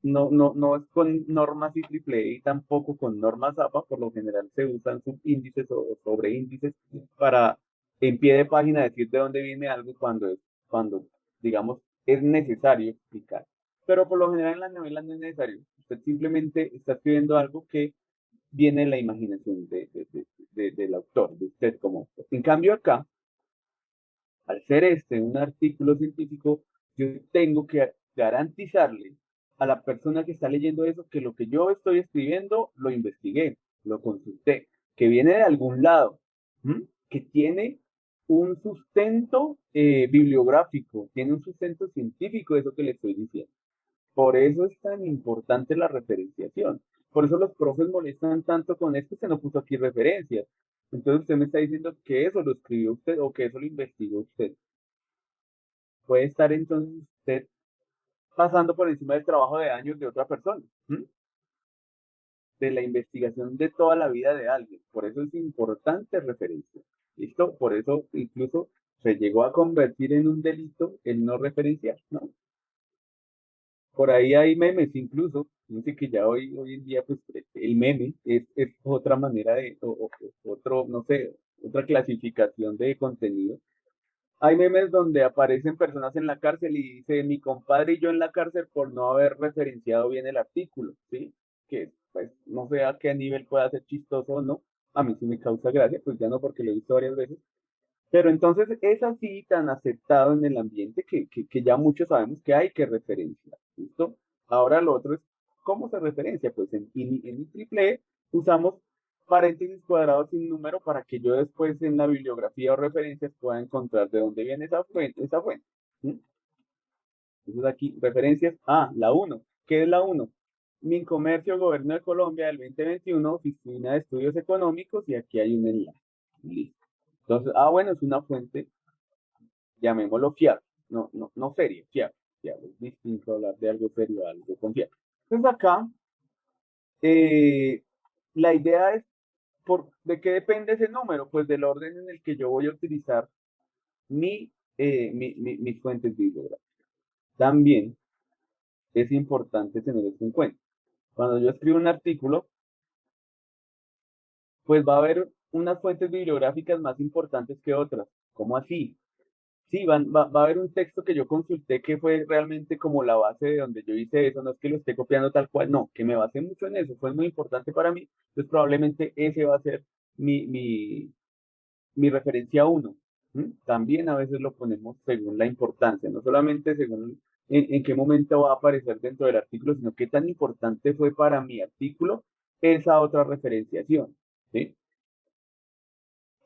no es con normas IEEE y tampoco con normas APA, por lo general se usan subíndices o sobreíndices para en pie de página decir de dónde viene algo cuando digamos, es necesario explicar. Pero por lo general en las novelas no es necesario. Usted simplemente está escribiendo algo que viene en la imaginación del autor, de usted como autor. En cambio acá, al ser este un artículo científico, yo tengo que garantizarle a la persona que está leyendo eso que lo que yo estoy escribiendo lo investigué, lo consulté, que viene de algún lado, ¿m? Que tiene un sustento bibliográfico, tiene un sustento científico eso que le estoy diciendo. Por eso es tan importante la referenciación. Por eso los profes molestan tanto con esto, se no puso aquí referencias. Entonces usted me está diciendo que eso lo escribió usted o que eso lo investigó usted. Puede estar entonces usted pasando por encima del trabajo de años de otra persona, ¿m? De la investigación de toda la vida de alguien. Por eso es importante referencia. ¿Listo? Por eso incluso se llegó a convertir en un delito el no referenciar, ¿no? Por ahí hay memes incluso. Dice que ya hoy en día, pues el meme es otra manera otro, no sé, otra clasificación de contenido. Hay memes donde aparecen personas en la cárcel y dice mi compadre y yo en la cárcel por no haber referenciado bien el artículo, ¿sí? Que pues no sé a qué nivel pueda ser chistoso o no. A mí sí me causa gracia, pues ya no porque lo he visto varias veces. Pero entonces es así tan aceptado en el ambiente que ya muchos sabemos que hay que referenciar, ¿listo? Ahora lo otro es, ¿cómo se referencia? Pues en IEEE usamos paréntesis cuadrados sin número para que yo después en la bibliografía o referencias pueda encontrar de dónde viene esa fuente, ¿sí? Entonces aquí, referencias, la uno. ¿Qué es la uno? Mincomercio, Gobierno de Colombia del 2021, Oficina de Estudios Económicos, y aquí hay un enlace. Listo. Entonces, bueno, es una fuente, llamémoslo fiable, no seria, fiable. Fiable. Es distinto hablar de algo serio a algo confiable. Entonces acá, eh, la idea es, ¿de qué depende ese número? Pues del orden en el que yo voy a utilizar mis fuentes bibliográficas. También es importante tener esto en cuenta. Cuando yo escribo un artículo, pues va a haber unas fuentes bibliográficas más importantes que otras. ¿Cómo así? Sí, va a haber un texto que yo consulté que fue realmente como la base de donde yo hice eso, no es que lo esté copiando tal cual, no, que me basé mucho en eso, fue muy importante para mí, entonces probablemente ese va a ser mi, mi, mi referencia uno. También a veces lo ponemos según la importancia, no solamente según en qué momento va a aparecer dentro del artículo, sino qué tan importante fue para mi artículo esa otra referenciación. ¿Sí?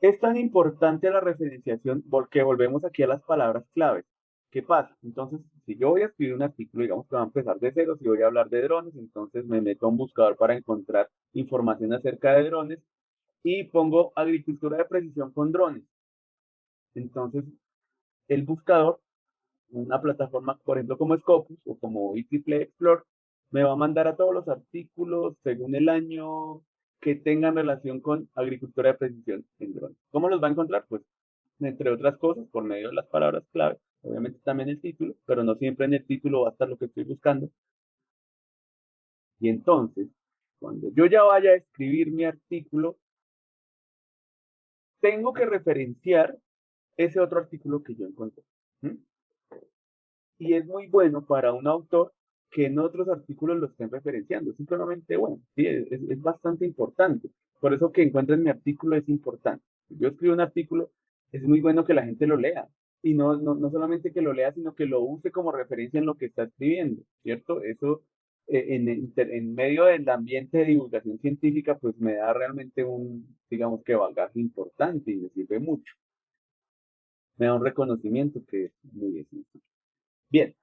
Es tan importante la referenciación porque volvemos aquí a las palabras claves. ¿Qué pasa? Entonces, si yo voy a escribir un artículo, digamos que va a empezar de cero, si voy a hablar de drones, entonces me meto a un buscador para encontrar información acerca de drones y pongo agricultura de precisión con drones. Entonces, el buscador, una plataforma, por ejemplo, como Scopus o como IEEE Explore, me va a mandar a todos los artículos según el año que tengan relación con agricultura de precisión en drones. ¿Cómo los va a encontrar? Pues, entre otras cosas, por medio de las palabras clave, obviamente también el título, pero no siempre en el título va a estar lo que estoy buscando. Y entonces, cuando yo ya vaya a escribir mi artículo, tengo que referenciar ese otro artículo que yo encontré. ¿Mm? Y es muy bueno para un autor que en otros artículos lo estén referenciando. Simplemente bueno, sí, es bastante importante. Por eso que encuentren mi artículo es importante. Si yo escribo un artículo, es muy bueno que la gente lo lea. Y no solamente que lo lea, sino que lo use como referencia en lo que está escribiendo, ¿cierto? Eso en medio del ambiente de divulgación científica, pues me da realmente digamos que bagaje importante y me sirve mucho. Me da un reconocimiento que es muy esencial. Bien,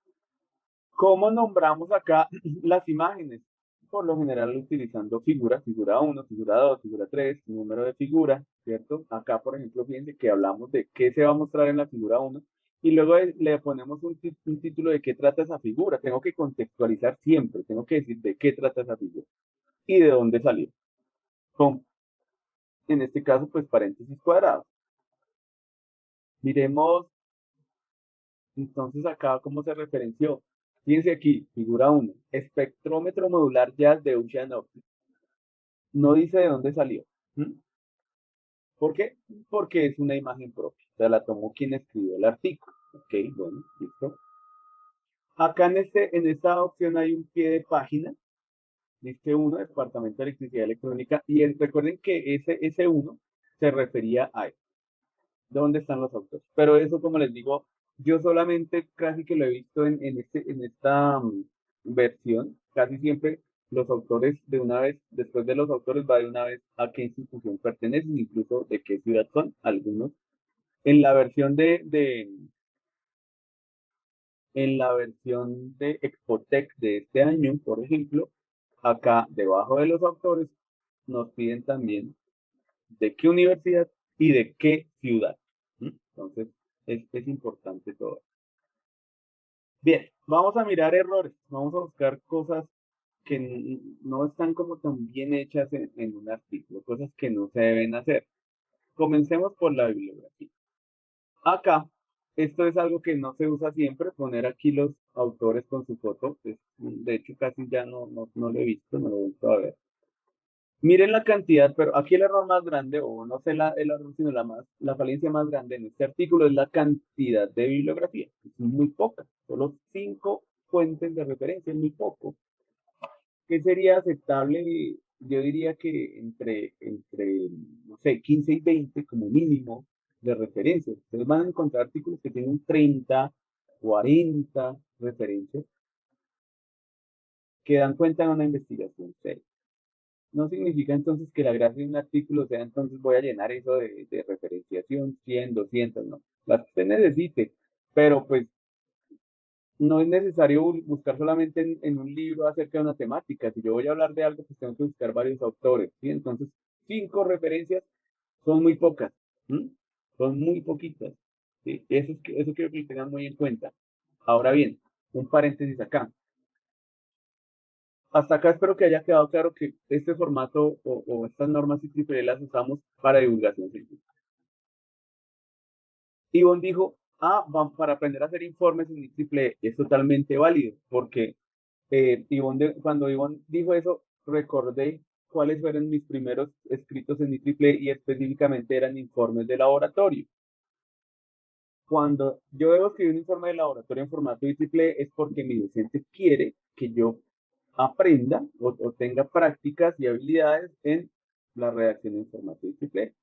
¿cómo nombramos acá las imágenes? Por lo general utilizando figuras, figura 1, figura 2, figura 3, número de figura, ¿cierto? Acá, por ejemplo, fíjense que hablamos de qué se va a mostrar en la figura 1 y luego le ponemos un título de qué trata esa figura. Tengo que contextualizar siempre, tengo que decir de qué trata esa figura y de dónde salió. Con, en este caso, pues paréntesis cuadrados. Miremos entonces acá cómo se referenció. Fíjense aquí, figura 1, espectrómetro modular jazz de Ocean Optics. No dice de dónde salió. ¿Mm? ¿Por qué? Porque es una imagen propia. O sea, la tomó quien escribió el artículo. Ok, bueno, listo. Acá en esta opción hay un pie de página. Dice 1, Departamento de Electricidad Electrónica. Y recuerden que ese 1 se refería a él. ¿Dónde están los autores? Pero eso, como les digo, yo solamente casi que lo he visto en esta versión. Casi siempre los autores de una vez, después de los autores, va de una vez a qué institución pertenecen, incluso de qué ciudad son algunos. En la versión en la versión de Expotec de este año, por ejemplo, acá debajo de los autores nos piden también de qué universidad y de qué ciudad. Entonces, es importante todo. Bien, vamos a mirar errores, vamos a buscar cosas que no están como tan bien hechas en un artículo, cosas que no se deben hacer. Comencemos por la bibliografía. Acá, esto es algo que no se usa siempre, poner aquí los autores con su foto, de hecho casi ya no lo he visto, no lo he visto a ver. Miren la cantidad, pero aquí el error más grande, o no sé el error, sino la falencia más grande en este artículo es la cantidad de bibliografía. Es muy poca, solo 5 fuentes de referencia, es muy poco. ¿Qué sería aceptable? Yo diría que no sé, 15 y 20 como mínimo de referencias. Ustedes van a encontrar artículos que tienen 30, 40 referencias que dan cuenta de una investigación seria. No significa entonces que la gracia de un artículo sea entonces voy a llenar eso de referenciación, 100, 200, no. Las que usted necesite, pero pues no es necesario buscar solamente en un libro acerca de una temática. Si yo voy a hablar de algo, pues tengo que buscar varios autores, ¿sí? Entonces, 5 referencias son muy pocas. ¿Mm? son muy poquitas. ¿Sí? Eso quiero que lo tengan muy en cuenta. Ahora bien, un paréntesis acá. Hasta acá espero que haya quedado claro que este formato o estas normas IEEE las usamos para divulgación científica. Ivonne dijo, para aprender a hacer informes en IEEE es totalmente válido, porque cuando Ivonne dijo eso, recordé cuáles fueron mis primeros escritos en IEEE y específicamente eran informes de laboratorio. Cuando yo debo escribir un informe de laboratorio en formato IEEE es porque mi docente quiere que yo aprenda o tenga prácticas y habilidades en la redacción en formato IEEE.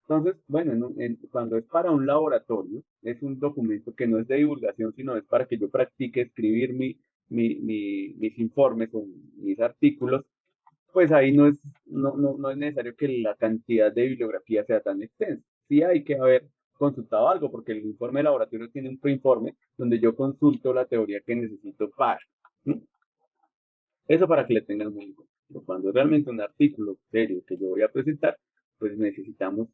Entonces, bueno, cuando es para un laboratorio, es un documento que no es de divulgación, sino es para que yo practique escribir mis informes o mis artículos, pues ahí no es necesario que la cantidad de bibliografía sea tan extensa. Sí hay que haber consultado algo, porque el informe de laboratorio tiene un preinforme donde yo consulto la teoría que necesito para. ¿Sí? Eso para que le tengan muy en cuenta. Pero cuando es realmente un artículo serio que yo voy a presentar, pues necesitamos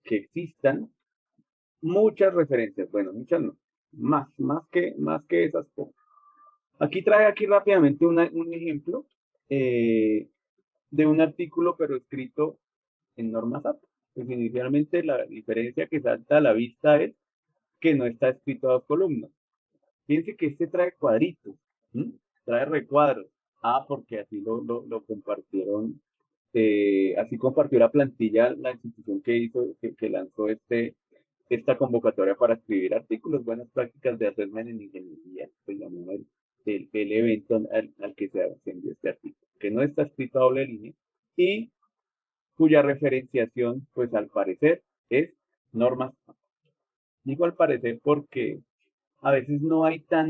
que existan muchas referencias. Bueno, muchas no. Más que esas pocas. Aquí rápidamente un ejemplo de un artículo, pero escrito en normas APA. Pues inicialmente la diferencia que salta a la vista es que no está escrito a dos columnas. Fíjense que este trae cuadritos, ¿sí? Trae recuadros. Porque así lo compartieron, así compartió la plantilla la institución que lanzó esta convocatoria para escribir artículos, buenas prácticas de assessment en ingeniería, pues llamó el evento al que se envió este artículo, que no está escrito a doble línea y cuya referenciación, pues al parecer, es normas. Digo al parecer porque a veces no hay a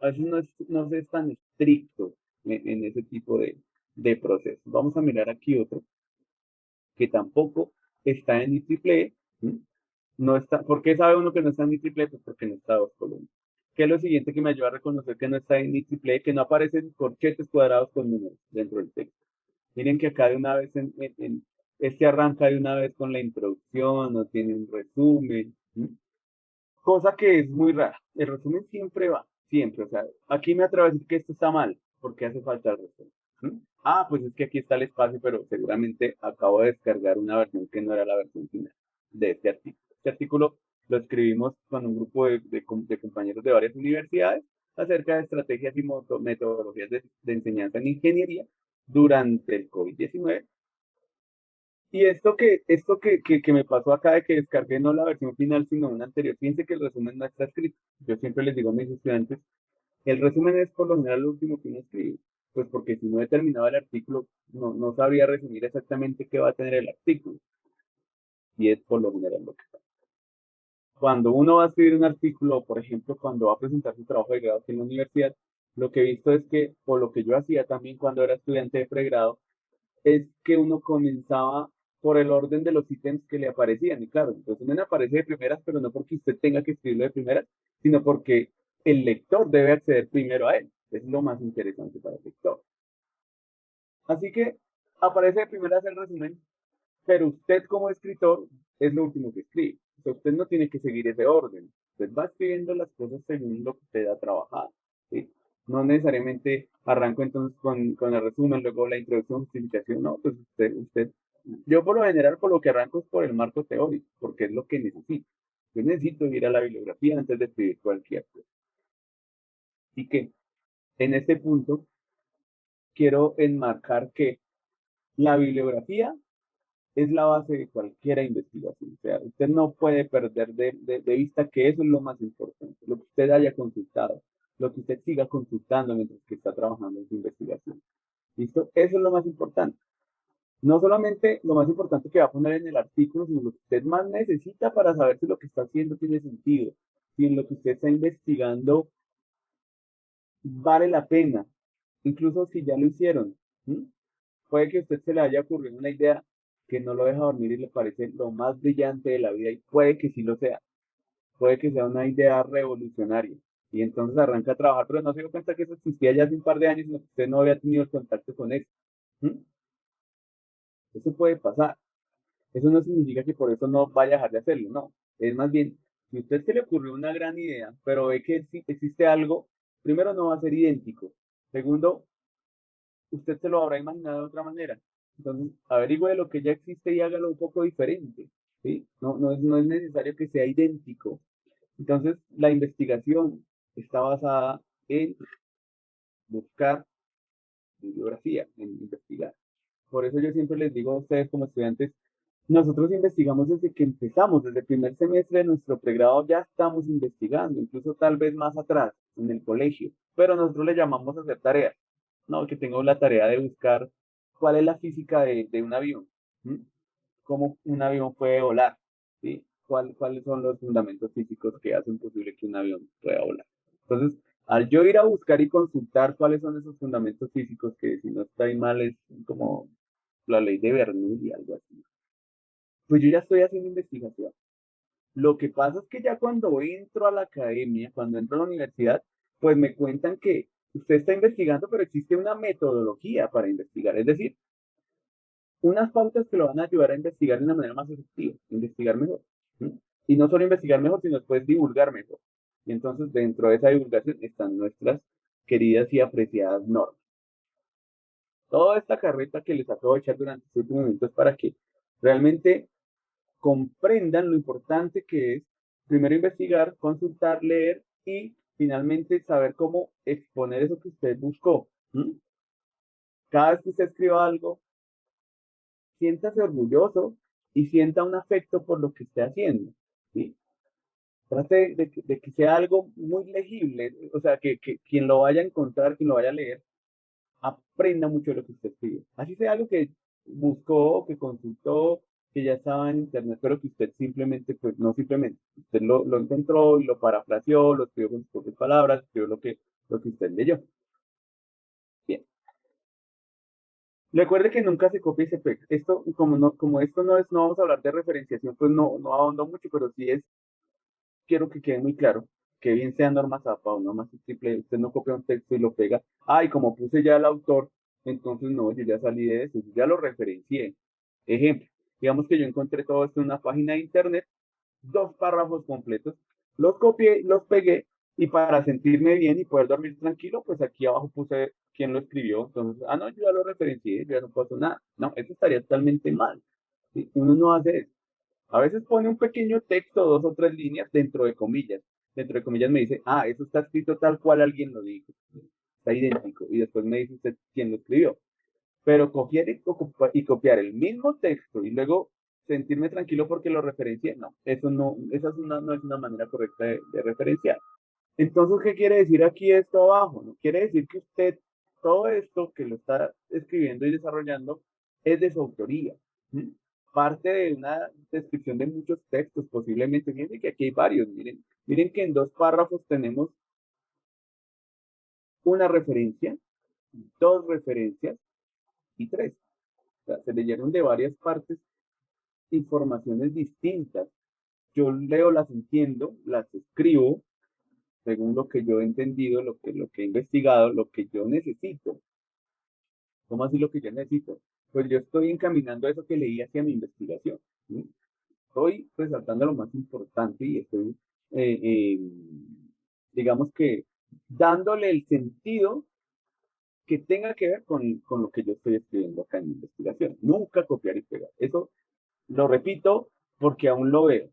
veces no se es tan estricto en ese tipo de procesos. Vamos a mirar aquí otro que tampoco está en IEEE. ¿Sí? No está, ¿por qué sabe uno que no está en IEEE? Pues porque no está a dos columnas. ¿Qué es lo siguiente que me ayuda a reconocer que no está en IEEE? Que no aparecen corchetes cuadrados con números dentro del texto. Miren que acá de una vez este arranca de una vez con la introducción, no tiene un resumen. ¿Sí? Cosa que es muy rara. El resumen siempre va, siempre. O sea, aquí me atrevo a decir que esto está mal, porque hace falta el resumen. ¿Mm? Pues es que aquí está el espacio, pero seguramente acabo de descargar una versión que no era la versión final de este artículo. Este artículo lo escribimos con un grupo de compañeros de varias universidades acerca de estrategias y metodologías de enseñanza en ingeniería durante el COVID-19. Y esto que me pasó acá de que descargué no la versión final, sino una anterior, fíjense que el resumen no está escrito. Yo siempre les digo a mis estudiantes, el resumen es por lo general lo último que uno escribe, pues porque si no he terminado el artículo, no sabría resumir exactamente qué va a tener el artículo. Y es por lo general lo que pasa. Cuando uno va a escribir un artículo, por ejemplo, cuando va a presentar su trabajo de grado aquí en la universidad, lo que he visto es que, o lo que yo hacía también cuando era estudiante de pregrado, es que uno comenzaba por el orden de los ítems que le aparecían. Y claro, entonces me aparece de primeras, pero no porque usted tenga que escribirlo de primeras, sino porque el lector debe acceder primero a él. Es lo más interesante para el lector. Así que aparece de primeras el resumen, pero usted como escritor es lo último que escribe. O sea, usted no tiene que seguir ese orden. Usted va escribiendo las cosas según lo que usted ha trabajado. ¿Sí? No necesariamente arranco entonces con el resumen, luego la introducción, justificación. No, pues yo por lo general por lo que arranco es por el marco teórico, porque es lo que necesito. Yo necesito ir a la bibliografía antes de escribir cualquier cosa. Así que en este punto quiero enmarcar que la bibliografía es la base de cualquier investigación. O sea, usted no puede perder de vista que eso es lo más importante, lo que usted haya consultado, lo que usted siga consultando mientras que está trabajando en su investigación. ¿Listo? Eso es lo más importante. No solamente lo más importante que va a poner en el artículo, sino lo que usted más necesita para saber si lo que está haciendo tiene sentido, si en lo que usted está investigando vale la pena, incluso si ya lo hicieron. ¿Sí? Puede que a usted se le haya ocurrido una idea que no lo deja dormir y le parece lo más brillante de la vida y puede que sí lo sea. Puede que sea una idea revolucionaria. Y entonces arranca a trabajar, pero no se dio cuenta que eso existía ya hace un par de años, sino que usted no había tenido contacto con eso. ¿Mm? Eso puede pasar. Eso no significa que por eso no vaya a dejar de hacerlo, no. Es más bien, si a usted se le ocurrió una gran idea, pero ve que existe algo, primero no va a ser idéntico. Segundo, usted se lo habrá imaginado de otra manera. Entonces, averigüe lo que ya existe y hágalo un poco diferente, ¿sí? No es necesario que sea idéntico. Entonces, la investigación está basada en buscar bibliografía, en investigar. Por eso yo siempre les digo a ustedes como estudiantes, nosotros investigamos desde que empezamos, desde el primer semestre de nuestro pregrado ya estamos investigando, incluso tal vez más atrás, en el colegio, pero nosotros le llamamos a hacer tareas, ¿no? Que tengo la tarea de buscar cuál es la física de un avión, ¿sí? Cómo un avión puede volar, ¿sí? ¿Cuáles son los fundamentos físicos que hacen posible que un avión pueda volar? Entonces, al yo ir a buscar y consultar cuáles son esos fundamentos físicos, que si no estoy mal es como la ley de Bernoulli, algo así, pues yo ya estoy haciendo investigación. Lo que pasa es que ya cuando entro a la academia, cuando entro a la universidad, pues me cuentan que usted está investigando, pero existe una metodología para investigar. Es decir, unas pautas que lo van a ayudar a investigar de una manera más efectiva, investigar mejor. ¿Sí? Y no solo investigar mejor, sino después divulgar mejor. Y entonces dentro de esa divulgación están nuestras queridas y apreciadas normas. Toda esta carreta que les acabo de echar durante estos últimos minutos para que realmente comprendan lo importante que es primero investigar, consultar, leer y finalmente saber cómo exponer eso que usted buscó. ¿Mm? Cada vez que usted escriba algo, siéntase orgulloso y sienta un afecto por lo que esté haciendo. ¿Sí? Trate de que sea algo muy legible, o sea, que quien lo vaya a encontrar, quien lo vaya a leer, aprenda mucho de lo que usted escribe. Así sea algo que buscó, que consultó, que ya estaba en internet, pero que usted simplemente, pues no simplemente, usted lo encontró y lo parafraseó, lo escribió con sus propias palabras, escribió lo que usted leyó. Bien. Recuerde que nunca se copia y se pega. Esto, como esto no vamos a hablar de referenciación, pues no ahondo mucho, pero sí quiero que quede muy claro, que bien sea norma zapa o norma triple, usted no copia un texto y lo pega. Ah, y como puse ya el autor, entonces no, yo ya salí de eso, yo ya lo referencié. Ejemplo, digamos que yo encontré todo esto en una página de internet, dos párrafos completos, los copié, los pegué, y para sentirme bien y poder dormir tranquilo, pues aquí abajo puse quién lo escribió. Entonces, no, yo ya lo referencié, ya no pasó nada. No, eso estaría totalmente mal. ¿Sí? Uno no hace eso. A veces pone un pequeño texto, dos o tres líneas dentro de comillas. Dentro de comillas me dice, eso está escrito tal cual alguien lo dijo. Está idéntico. Y después me dice usted quién lo escribió. Pero copiar y copiar el mismo texto y luego sentirme tranquilo porque lo referencié, no. Eso no, no es una manera correcta de referenciar. Entonces, ¿qué quiere decir aquí esto abajo? ¿No? Quiere decir que usted, todo esto que lo está escribiendo y desarrollando, es de su autoría. ¿Sí? Parte de una descripción de muchos textos, posiblemente. Fíjense que aquí hay varios. Miren que en dos párrafos tenemos una referencia, dos referencias y tres. O sea, se leyeron de varias partes informaciones distintas. Yo leo, las entiendo, las escribo, según lo que yo he entendido, lo que he investigado, lo que yo necesito. ¿Cómo así lo que yo necesito? Pues yo estoy encaminando eso que leí hacia mi investigación. ¿Sí? Estoy resaltando lo más importante y estoy, eh, eh, digamos que, dándole el sentido que tenga que ver con lo que yo estoy escribiendo acá en mi investigación. Nunca copiar y pegar. Eso lo repito porque aún lo veo.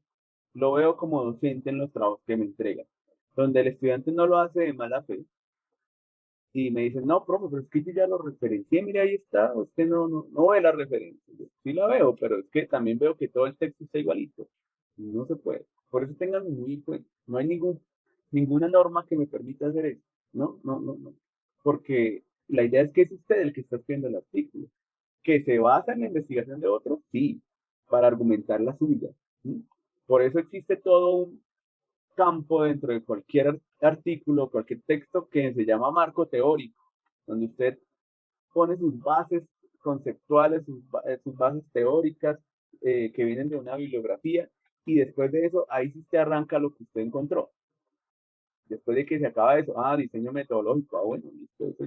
Lo veo como docente en los trabajos que me entregan, donde el estudiante no lo hace de mala fe, y me dicen, no, profe, pero es que yo ya lo referencié, mire, ahí está, usted no ve la referencia. Yo sí la veo, pero es que también veo que todo el texto está igualito. No se puede. Por eso tengan muy en cuenta. No hay ninguna norma que me permita hacer eso. No. Porque la idea es que es usted el que está escribiendo el artículo. Que se basa en la investigación de otros, sí, para argumentar la suya. ¿Sí? Por eso existe todo un campo dentro de cualquier artículo, cualquier texto que se llama marco teórico, donde usted pone sus bases conceptuales, sus bases teóricas que vienen de una bibliografía, y después de eso, ahí sí usted arranca lo que usted encontró. Después de que se acaba eso, diseño metodológico, bueno, listo, eso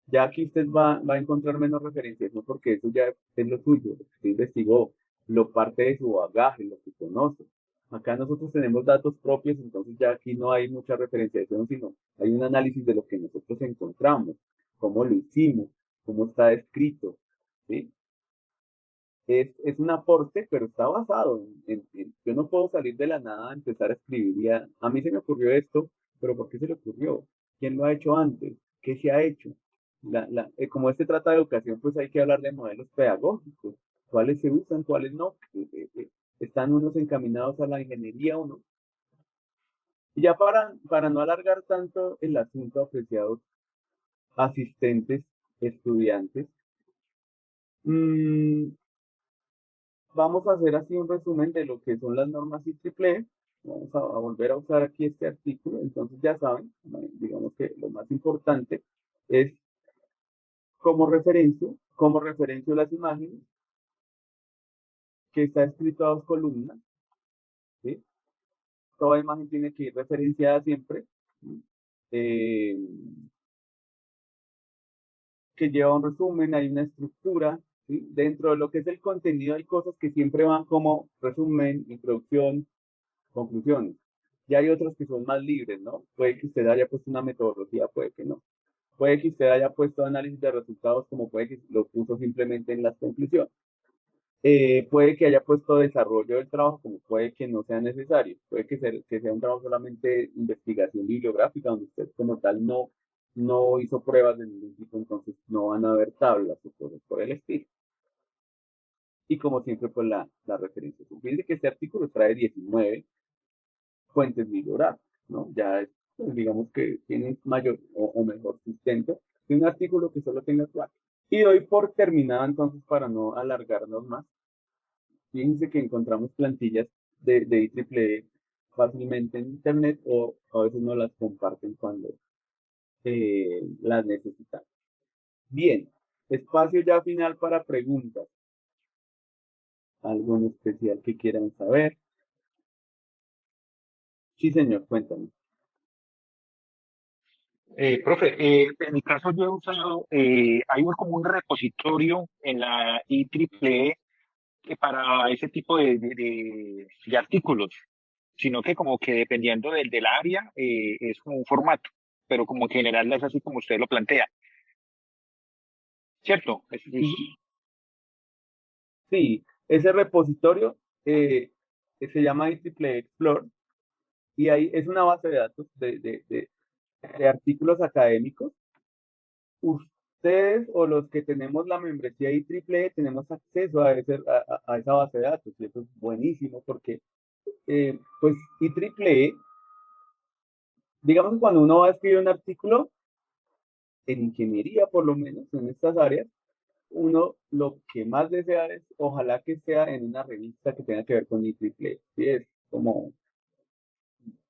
ya aquí usted va a encontrar menos referencias, ¿no? Porque eso ya es lo suyo, lo que usted investigó, lo parte de su bagaje, lo que conoce. Acá nosotros tenemos datos propios, entonces ya aquí no hay mucha referenciación, sino hay un análisis de lo que nosotros encontramos, cómo lo hicimos, cómo está escrito, ¿sí? Es un aporte, pero está basado yo no puedo salir de la nada a empezar a escribir. A mí se me ocurrió esto, pero ¿por qué se le ocurrió? ¿Quién lo ha hecho antes? ¿Qué se ha hecho? Como este trata de educación, pues hay que hablar de modelos pedagógicos. ¿Cuáles se usan, cuáles no? ¿Están unos encaminados a la ingeniería o no? Y ya para no alargar tanto el asunto, apreciados asistentes, estudiantes, mmm, vamos a hacer así un resumen de lo que son las normas IEEE. Vamos a volver a usar aquí este artículo. Entonces ya saben, digamos que lo más importante es cómo referencio las imágenes, que está escrito a dos columnas, ¿sí? Toda imagen tiene que ir referenciada siempre, ¿sí? Eh, que lleva un resumen, hay una estructura, ¿sí? Dentro de lo que es el contenido hay cosas que siempre van como resumen, introducción, conclusiones. Y hay otros que son más libres, ¿no? Puede que usted haya puesto una metodología, puede que no. Puede que usted haya puesto análisis de resultados, como puede que lo puso simplemente en las conclusiones. Puede que haya puesto desarrollo del trabajo, como puede que no sea necesario. Puede que sea un trabajo solamente de investigación bibliográfica, donde usted como tal no hizo pruebas de ningún tipo, entonces no van a haber tablas o cosas por el estilo. Y como siempre, pues la referencia. Fíjense que este artículo trae 19 fuentes bibliográficas, ¿no? Ya es, pues, digamos que tiene mayor o mejor sustento que un artículo que solo tenga 4. Y doy por terminada entonces para no alargarnos más. Fíjense que encontramos plantillas de IEEE fácilmente en internet o a veces no las comparten cuando las necesitan. Bien, espacio ya final para preguntas. ¿Algo en especial que quieran saber? Sí, señor, cuéntame. Profe, en mi caso yo he usado, hay como un repositorio en la IEEE para ese tipo de artículos, sino que como que dependiendo del área es como un formato, pero como que en general es así como usted lo plantea, ¿cierto? Sí, ese repositorio se llama IEEE Explore y ahí es una base de datos de artículos académicos. Ustedes o los que tenemos la membresía IEEE tenemos acceso a esa base de datos y eso es buenísimo porque pues IEEE, digamos que cuando uno va a escribir un artículo en ingeniería por lo menos en estas áreas, uno lo que más desea es ojalá que sea en una revista que tenga que ver con IEEE. Sí, es como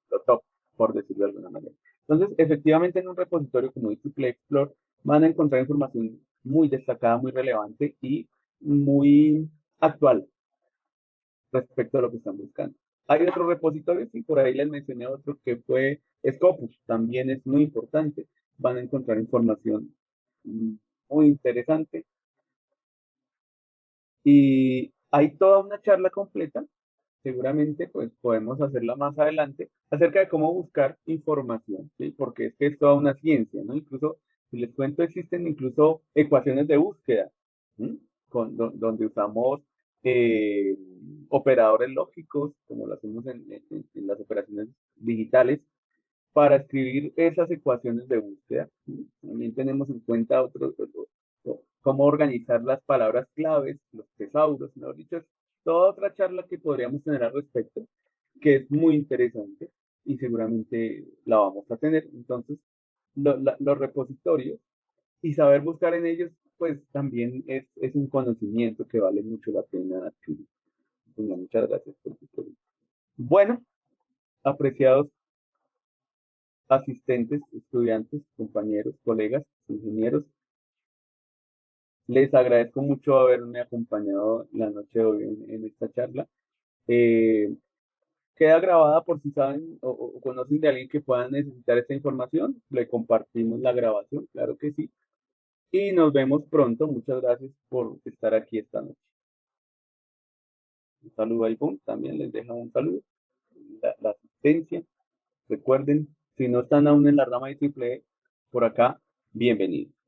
lo top, por decirlo de alguna manera. Entonces, efectivamente, en un repositorio como IEEE Explore van a encontrar información muy destacada, muy relevante y muy actual respecto a lo que están buscando. Hay otros repositorios y por ahí les mencioné otro que fue Scopus, también es muy importante. Van a encontrar información mm, muy interesante y hay toda una charla completa, seguramente pues podemos hacerla más adelante, acerca de cómo buscar información, ¿sí? Porque es que es toda una ciencia, ¿no? Incluso, si les cuento, existen incluso ecuaciones de búsqueda, ¿sí? Donde usamos eh, operadores lógicos, como lo hacemos en las operaciones digitales, para escribir esas ecuaciones de búsqueda. ¿Sí? También tenemos en cuenta cómo organizar las palabras claves, los tesauros, mejor dicho, es toda otra charla que podríamos tener al respecto, que es muy interesante y seguramente la vamos a tener. Entonces, los repositorios y saber buscar en ellos, pues también es un conocimiento que vale mucho la pena adquirir. Bueno, muchas gracias por su pregunta. Bueno, apreciados asistentes, estudiantes, compañeros, colegas, ingenieros. Les agradezco mucho haberme acompañado la noche de hoy en esta charla. Eh, Queda grabada por si saben o conocen de alguien que pueda necesitar esta información. Le compartimos la grabación, claro que sí. Y nos vemos pronto. Muchas gracias por estar aquí esta noche. Un saludo a iPhone, también les deja un saludo. La asistencia, recuerden, si no están aún en la rama de triple E, por acá, bienvenidos.